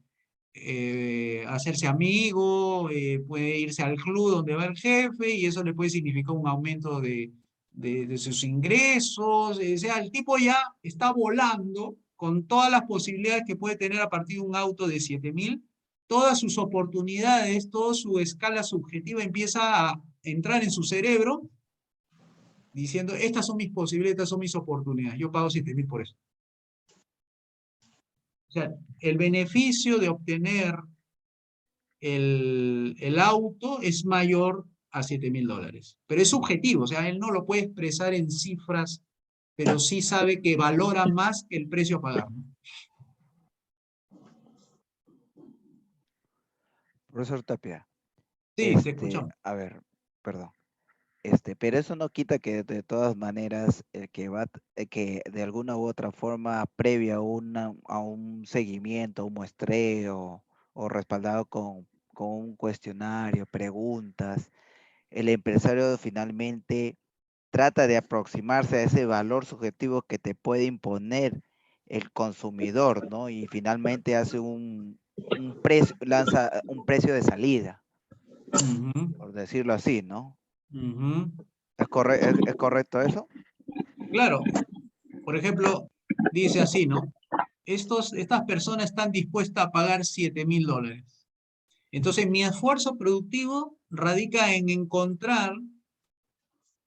Speaker 1: hacerse amigo, puede irse al club donde va el jefe y eso le puede significar un aumento de sus ingresos, o sea, el tipo ya está volando con todas las posibilidades que puede tener a partir de un auto de 7.000, todas sus oportunidades, toda su escala subjetiva empieza a entrar en su cerebro diciendo, estas son mis posibilidades, estas son mis oportunidades, yo pago 7.000 por eso. O sea, el beneficio de obtener el auto es mayor a 7.000 dólares. Pero es subjetivo, o sea, él no lo puede expresar en cifras, pero sí sabe que valora más que el precio a pagar.
Speaker 4: Profesor Tapia,
Speaker 1: Sí, te escuchamos.
Speaker 4: a ver, perdón. Pero eso no quita que de todas maneras el que que de alguna u otra forma previa a un seguimiento, un muestreo o respaldado con un cuestionario, preguntas, el empresario finalmente trata de aproximarse a ese valor subjetivo que te puede imponer el consumidor, ¿no? Y finalmente hace un precio, lanza un precio de salida, por decirlo así, ¿no? ¿Es correcto eso?
Speaker 1: Claro, por ejemplo, dice así, ¿no? Estas personas están dispuestas a pagar 7.000 dólares. Entonces, mi esfuerzo productivo radica en encontrar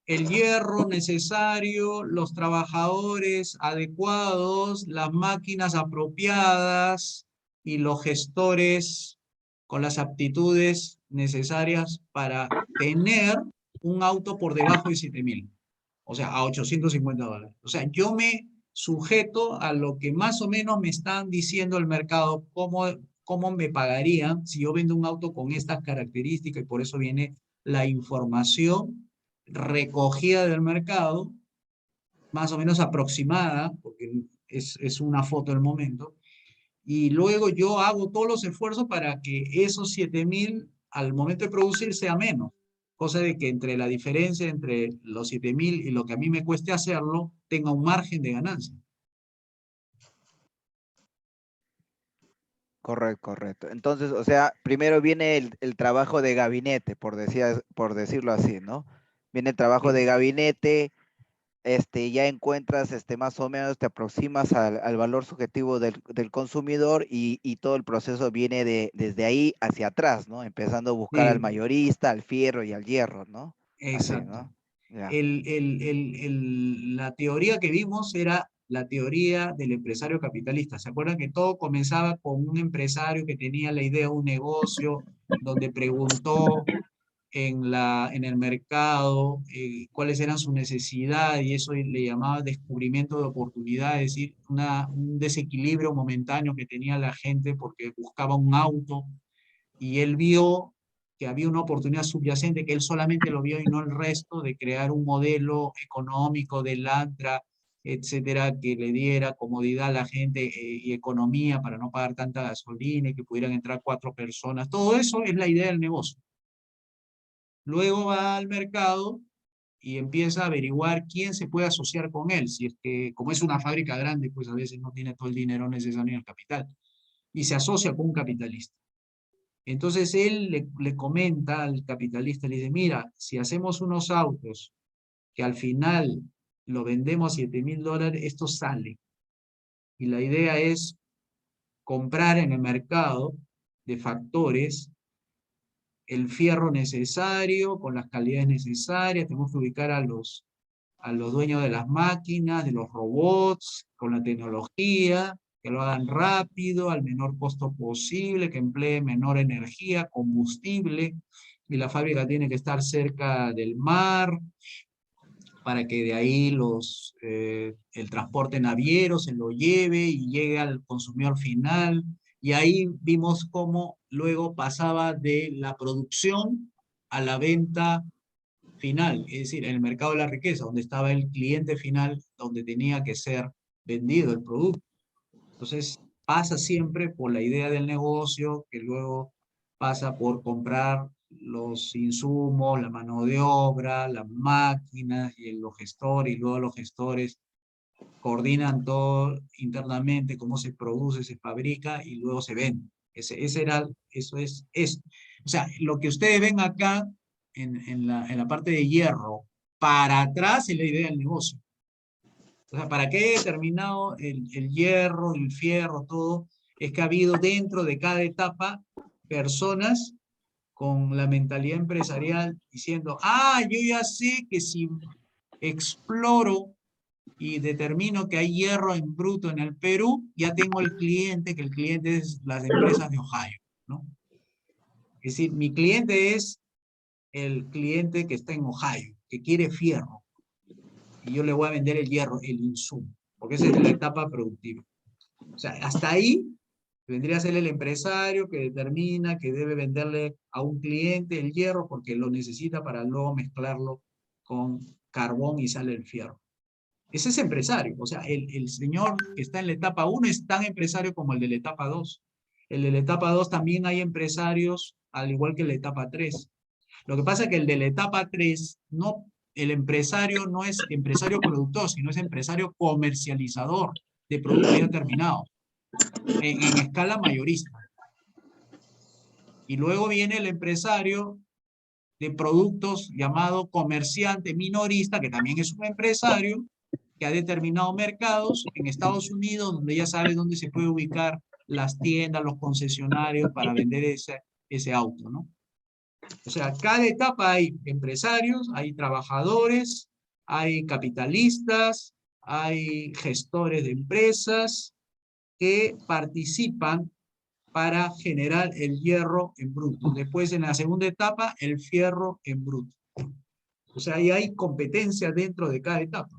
Speaker 1: el hierro necesario, los trabajadores adecuados, las máquinas apropiadas y los gestores con las aptitudes necesarias para tener un auto por debajo de 7.000, o sea, a 850 dólares. O sea, yo me sujeto a lo que más o menos me están diciendo el mercado, cómo me pagarían si yo vendo un auto con estas características, y por eso viene la información recogida del mercado, más o menos aproximada, porque es una foto del momento, y luego yo hago todos los esfuerzos para que esos 7.000 al momento de producir sea menos, cosa de que entre la diferencia entre los 7.000 y lo que a mí me cueste hacerlo, tenga un margen de ganancia.
Speaker 4: Correcto. Entonces, o sea, primero viene el trabajo de gabinete, por decirlo así, ¿no? Viene el trabajo de gabinete, ya encuentras, más o menos te aproximas al valor subjetivo del consumidor y todo el proceso viene desde ahí hacia atrás, ¿no? Empezando a buscar al
Speaker 1: Sí,
Speaker 4: mayorista, al fierro y al hierro, ¿no? Así,
Speaker 1: exacto.
Speaker 4: ¿no? Ya.
Speaker 1: La teoría que vimos era la teoría del empresario capitalista. ¿Se acuerdan que todo comenzaba con un empresario que tenía la idea de un negocio, donde preguntó en el mercado cuáles eran sus necesidades y eso le llamaba descubrimiento de oportunidades, es decir, un desequilibrio momentáneo que tenía la gente porque buscaba un auto y él vio que había una oportunidad subyacente que él solamente lo vio y no el resto de crear un modelo económico del Antra, etcétera, que le diera comodidad a la gente y economía para no pagar tanta gasolina y que pudieran entrar 4 personas. Todo eso es la idea del negocio. Luego va al mercado y empieza a averiguar quién se puede asociar con él. Si es que, como es una fábrica grande, pues a veces no tiene todo el dinero necesario en el capital. Y se asocia con un capitalista. Entonces él le comenta al capitalista, le dice, mira, si hacemos unos autos que al final lo vendemos a 7.000 dólares, esto sale. Y la idea es comprar en el mercado de factores el fierro necesario, con las calidades necesarias, tenemos que ubicar a los dueños de las máquinas, de los robots, con la tecnología, que lo hagan rápido, al menor costo posible, que emplee menor energía, combustible, y la fábrica tiene que estar cerca del mar, para que de ahí el transporte naviero se lo lleve y llegue al consumidor final. Y ahí vimos cómo luego pasaba de la producción a la venta final, es decir, en el mercado de la riqueza, donde estaba el cliente final, donde tenía que ser vendido el producto. Entonces, pasa siempre por la idea del negocio, que luego pasa por comprar los insumos, la mano de obra, las máquinas y los gestores, y luego los gestores coordinan todo internamente, cómo se produce, se fabrica y luego se vende. Eso es. O sea, lo que ustedes ven acá en la parte de hierro, para atrás es la idea del negocio. O sea, para que haya determinado el hierro, el fierro, todo, es que ha habido dentro de cada etapa personas con la mentalidad empresarial diciendo, yo ya sé que si exploro y determino que hay hierro en bruto en el Perú, ya tengo el cliente, que el cliente es las empresas de Ohio, ¿no? Es decir, mi cliente es el cliente que está en Ohio, que quiere fierro, y yo le voy a vender el hierro, el insumo, porque esa es la etapa productiva. O sea, hasta ahí vendría a ser el empresario que determina que debe venderle a un cliente el hierro porque lo necesita para luego mezclarlo con carbón y sale el fierro. Ese es empresario. O sea, el señor que está en la etapa 1 es tan empresario como el de la etapa 2. El de la etapa 2 también hay empresarios, al igual que la etapa 3. Lo que pasa es que el de la etapa 3, el empresario no es empresario productor, sino es empresario comercializador de productos ya terminados, en escala mayorista. Y luego viene el empresario de productos llamado comerciante minorista, que también es un empresario, que ha determinado mercados en Estados Unidos, donde ya sabe dónde se puede ubicar las tiendas, los concesionarios para vender ese auto, ¿no? O sea, cada etapa hay empresarios, hay trabajadores, hay capitalistas, hay gestores de empresas que participan para generar el hierro en bruto. Después, en la segunda etapa, el fierro en bruto. O sea, ahí hay competencia dentro de cada etapa.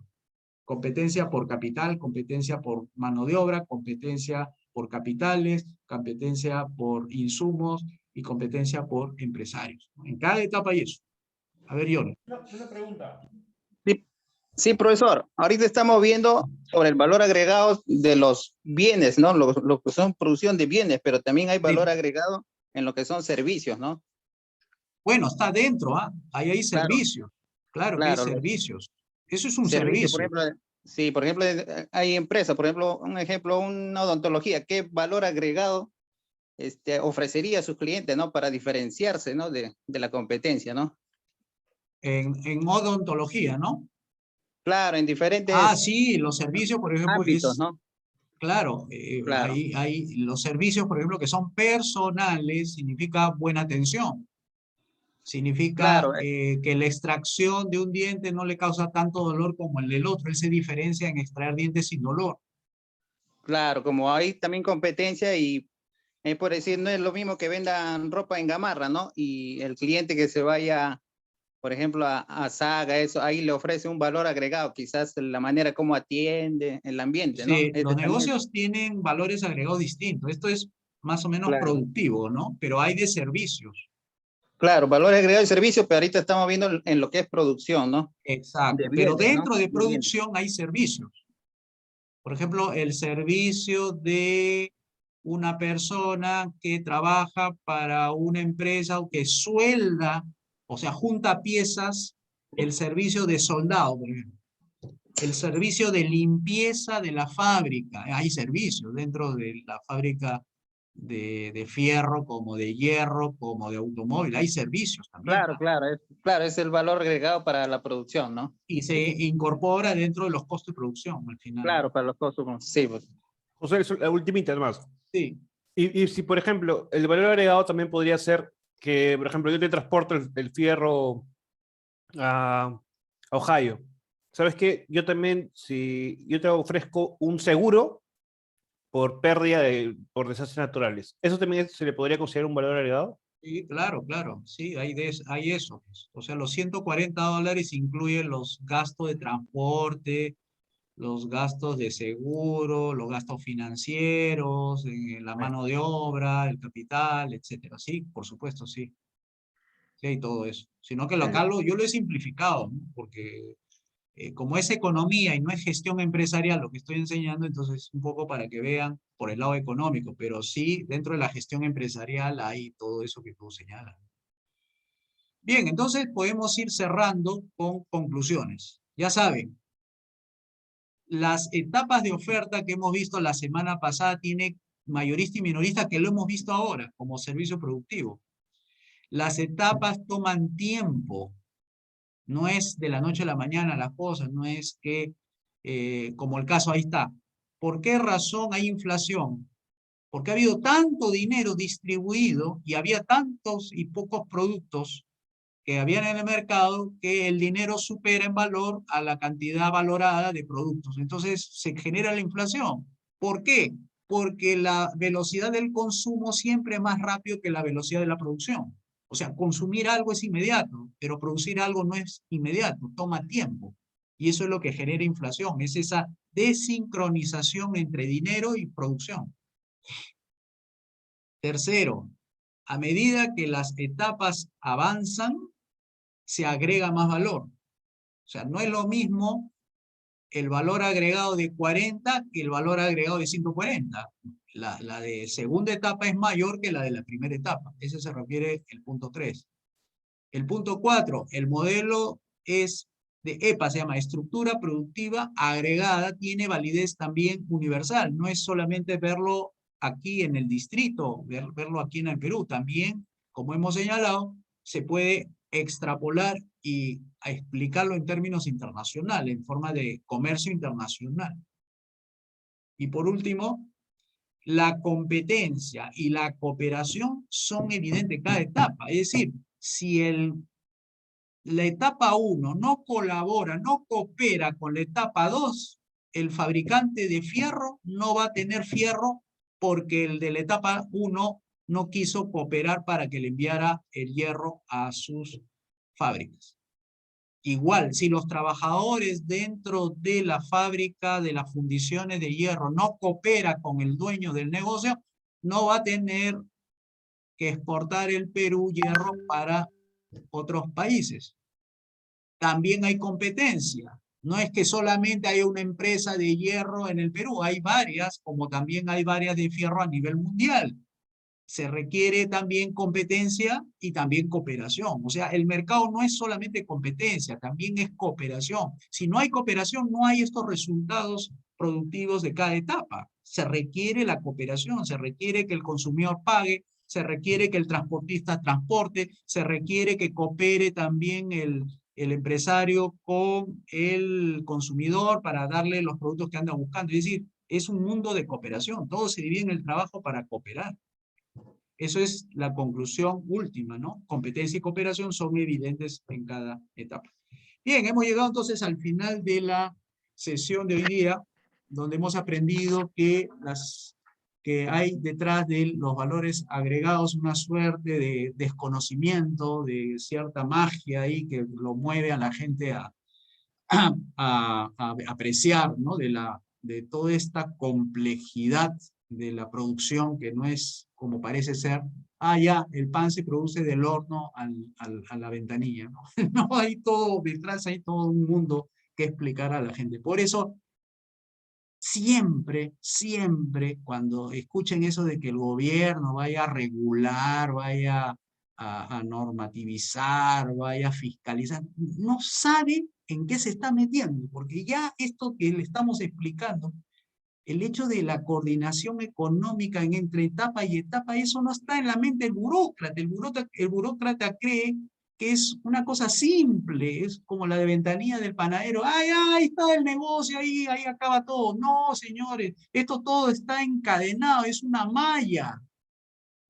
Speaker 1: Competencia por capital, competencia por mano de obra, competencia por capitales, competencia por insumos y competencia por empresarios. En cada etapa hay eso. A ver, Johnny.
Speaker 2: Una pregunta.
Speaker 6: Sí, profesor. Ahorita estamos viendo sobre el valor agregado de los bienes, ¿no? Lo que son producción de bienes, pero también hay valor agregado en lo que son servicios, ¿no?
Speaker 1: Bueno, está dentro, Ahí hay servicios. Claro que hay
Speaker 6: Claro.
Speaker 1: servicios. Eso es un
Speaker 6: Servicio,
Speaker 1: servicio.
Speaker 6: por ejemplo, sí, por ejemplo, hay empresas, por ejemplo, una odontología, ¿qué valor agregado ofrecería a sus clientes, ¿no? Para diferenciarse, ¿no? De la competencia, ¿no?
Speaker 1: En odontología, ¿no?
Speaker 6: Claro, en diferentes
Speaker 1: Sí, los servicios, por ejemplo,
Speaker 6: ámbitos, ¿no?
Speaker 1: Claro,
Speaker 6: Claro.
Speaker 1: hay los servicios, por ejemplo, que son personales, significa buena atención. Significa
Speaker 6: Claro,
Speaker 1: que la extracción de un diente no le causa tanto dolor como el del otro. Él se diferencia en extraer dientes sin dolor.
Speaker 6: claro, como hay también competencia y por decir, no es lo mismo que vendan ropa en gamarra, ¿no? Y el cliente que se vaya, por ejemplo, a Saga, eso, ahí le ofrece un valor agregado, quizás la manera como atiende, el ambiente, ¿no?
Speaker 1: Sí, los
Speaker 6: También
Speaker 1: negocios tienen valores agregados distintos. Esto es más o menos
Speaker 6: claro.
Speaker 1: productivo, ¿no? Pero hay de servicios.
Speaker 6: Claro, valor agregado de servicio, pero ahorita estamos viendo en lo que es producción, ¿no?
Speaker 1: Exacto.
Speaker 6: De
Speaker 1: Pero
Speaker 6: bienes, ¿no?
Speaker 1: dentro de
Speaker 6: De bienes.
Speaker 1: producción hay servicios. Por ejemplo, el servicio de una persona que trabaja para una empresa o que suelda, o sea, junta piezas, el servicio de soldado, por ejemplo. El servicio de limpieza de la fábrica. Hay servicios dentro de la fábrica de fierro, como de hierro, como de automóvil. Hay servicios también.
Speaker 6: Claro, es el valor agregado para la producción, ¿no?
Speaker 1: Y se incorpora dentro de los costos de producción al final.
Speaker 6: Claro, para los costos, sí, pues.
Speaker 2: José, la ultimita más.
Speaker 1: Sí.
Speaker 2: Y si, por ejemplo, el valor agregado también podría ser que, por ejemplo, yo te transporto el fierro a Ohio. ¿Sabes qué? Yo también, si yo te ofrezco un seguro por pérdida por desastres naturales, ¿eso también se le podría considerar un valor agregado?
Speaker 1: Sí, claro, claro, sí, hay eso, pues. O sea, los $140 incluyen los gastos de transporte, los gastos de seguro, los gastos financieros, la mano de obra, el capital, etcétera. Sí, por supuesto, sí. Sí hay todo eso. Sino que yo lo he simplificado, ¿no? Porque como es economía y no es gestión empresarial lo que estoy enseñando, entonces un poco para que vean por el lado económico, pero sí, dentro de la gestión empresarial hay todo eso que tú señalas. Bien, entonces podemos ir cerrando con conclusiones. Ya saben, las etapas de oferta que hemos visto la semana pasada tiene mayorista y minorista que lo hemos visto ahora como servicio productivo. Las etapas toman tiempo. No es de la noche a la mañana las cosas, no es que, como el caso ahí está. ¿Por qué razón hay inflación? Porque ha habido tanto dinero distribuido y había tantos y pocos productos que habían en el mercado que el dinero supera en valor a la cantidad valorada de productos. Entonces se genera la inflación. ¿Por qué? Porque la velocidad del consumo siempre es más rápido que la velocidad de la producción. O sea, consumir algo es inmediato, pero producir algo no es inmediato, toma tiempo. Y eso es lo que genera inflación, es esa desincronización entre dinero y producción. Tercero, a medida que las etapas avanzan, se agrega más valor. O sea, no es lo mismo el valor agregado de 40 que el valor agregado de 140. La de segunda etapa es mayor que la de la primera etapa. Ese se refiere el punto 3. El punto 4, el modelo es de EPA, se llama estructura productiva agregada, tiene validez también universal. No es solamente verlo aquí en el distrito, verlo aquí en el Perú. También, como hemos señalado, se puede extrapolar y explicarlo en términos internacionales, en forma de comercio internacional. Y por último, la competencia y la cooperación son evidentes en cada etapa. Es decir, si la etapa 1 no colabora, no coopera con la etapa 2, el fabricante de fierro no va a tener fierro porque el de la etapa 1 no quiso cooperar para que le enviara el hierro a sus fábricas. Igual, si los trabajadores dentro de la fábrica de las fundiciones de hierro no coopera con el dueño del negocio, no va a tener que exportar el Perú hierro para otros países. También hay competencia. No es que solamente hay una empresa de hierro en el Perú, hay varias, como también hay varias de fierro a nivel mundial. Se requiere también competencia y también cooperación. O sea, el mercado no es solamente competencia, también es cooperación. Si no hay cooperación, no hay estos resultados productivos de cada etapa. Se requiere la cooperación, se requiere que el consumidor pague, se requiere que el transportista transporte, se requiere que coopere también el empresario con el consumidor para darle los productos que anda buscando. Es decir, es un mundo de cooperación. Todo se divide en el trabajo para cooperar. Eso es la conclusión última, ¿no? Competencia y cooperación son evidentes en cada etapa. Bien, hemos llegado entonces al final de la sesión de hoy día, donde hemos aprendido que hay detrás de los valores agregados una suerte de desconocimiento, de cierta magia ahí que lo mueve a la gente a apreciar, ¿no? De toda esta complejidad de la producción que no es como parece ser. Ya, el pan se produce del horno a la ventanilla, ¿no? No, hay todo detrás, hay todo un mundo que explicar a la gente. Por eso, siempre, siempre, cuando escuchen eso de que el gobierno vaya a regular, vaya a normativizar, vaya a fiscalizar, no sabe en qué se está metiendo, porque ya esto que le estamos explicando, el hecho de la coordinación económica entre etapa y etapa, eso no está en la mente del burócrata. El burócrata cree que es una cosa simple, es como la de ventanilla del panadero. Ahí está el negocio, ahí acaba todo. No, señores, esto todo está encadenado, es una malla.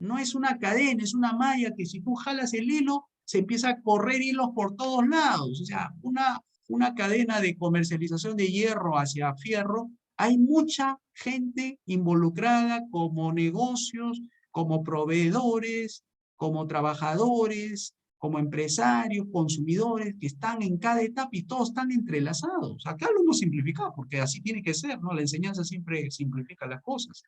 Speaker 1: No es una cadena, es una malla que si tú jalas el hilo, se empieza a correr hilos por todos lados. O sea, una cadena de comercialización de hierro hacia fierro, hay mucha gente involucrada como negocios, como proveedores, como trabajadores, como empresarios, consumidores, que están en cada etapa y todos están entrelazados. Acá lo hemos simplificado, porque así tiene que ser, ¿no? La enseñanza siempre simplifica las cosas.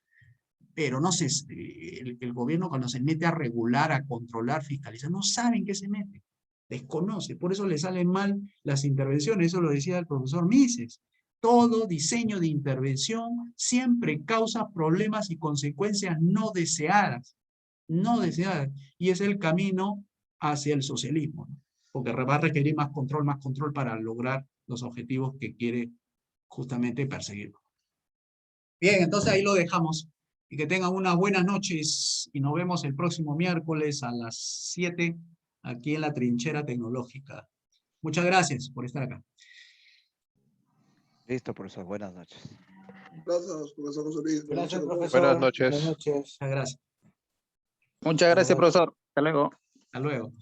Speaker 1: Pero no sé, el gobierno cuando se mete a regular, a controlar, fiscalizar, no saben qué se mete, desconoce, por eso le salen mal las intervenciones, eso lo decía el profesor Mises. Todo diseño de intervención siempre causa problemas y consecuencias no deseadas, y es el camino hacia el socialismo, ¿no? Porque va a requerir más control para lograr los objetivos que quiere justamente perseguir. Bien, entonces ahí lo dejamos. Y que tengan unas buenas noches y nos vemos el próximo miércoles a las 7 aquí en la Trinchera Tecnológica. Muchas gracias por estar acá.
Speaker 4: Listo, profesor. Buenas noches.
Speaker 5: Gracias, profesor José Luis.
Speaker 7: Gracias,
Speaker 5: Buenas noches.
Speaker 7: profesor.
Speaker 3: Buenas noches.
Speaker 7: Buenas noches.
Speaker 1: Muchas gracias.
Speaker 6: Muchas gracias, profesor. Hasta luego.
Speaker 1: Hasta luego.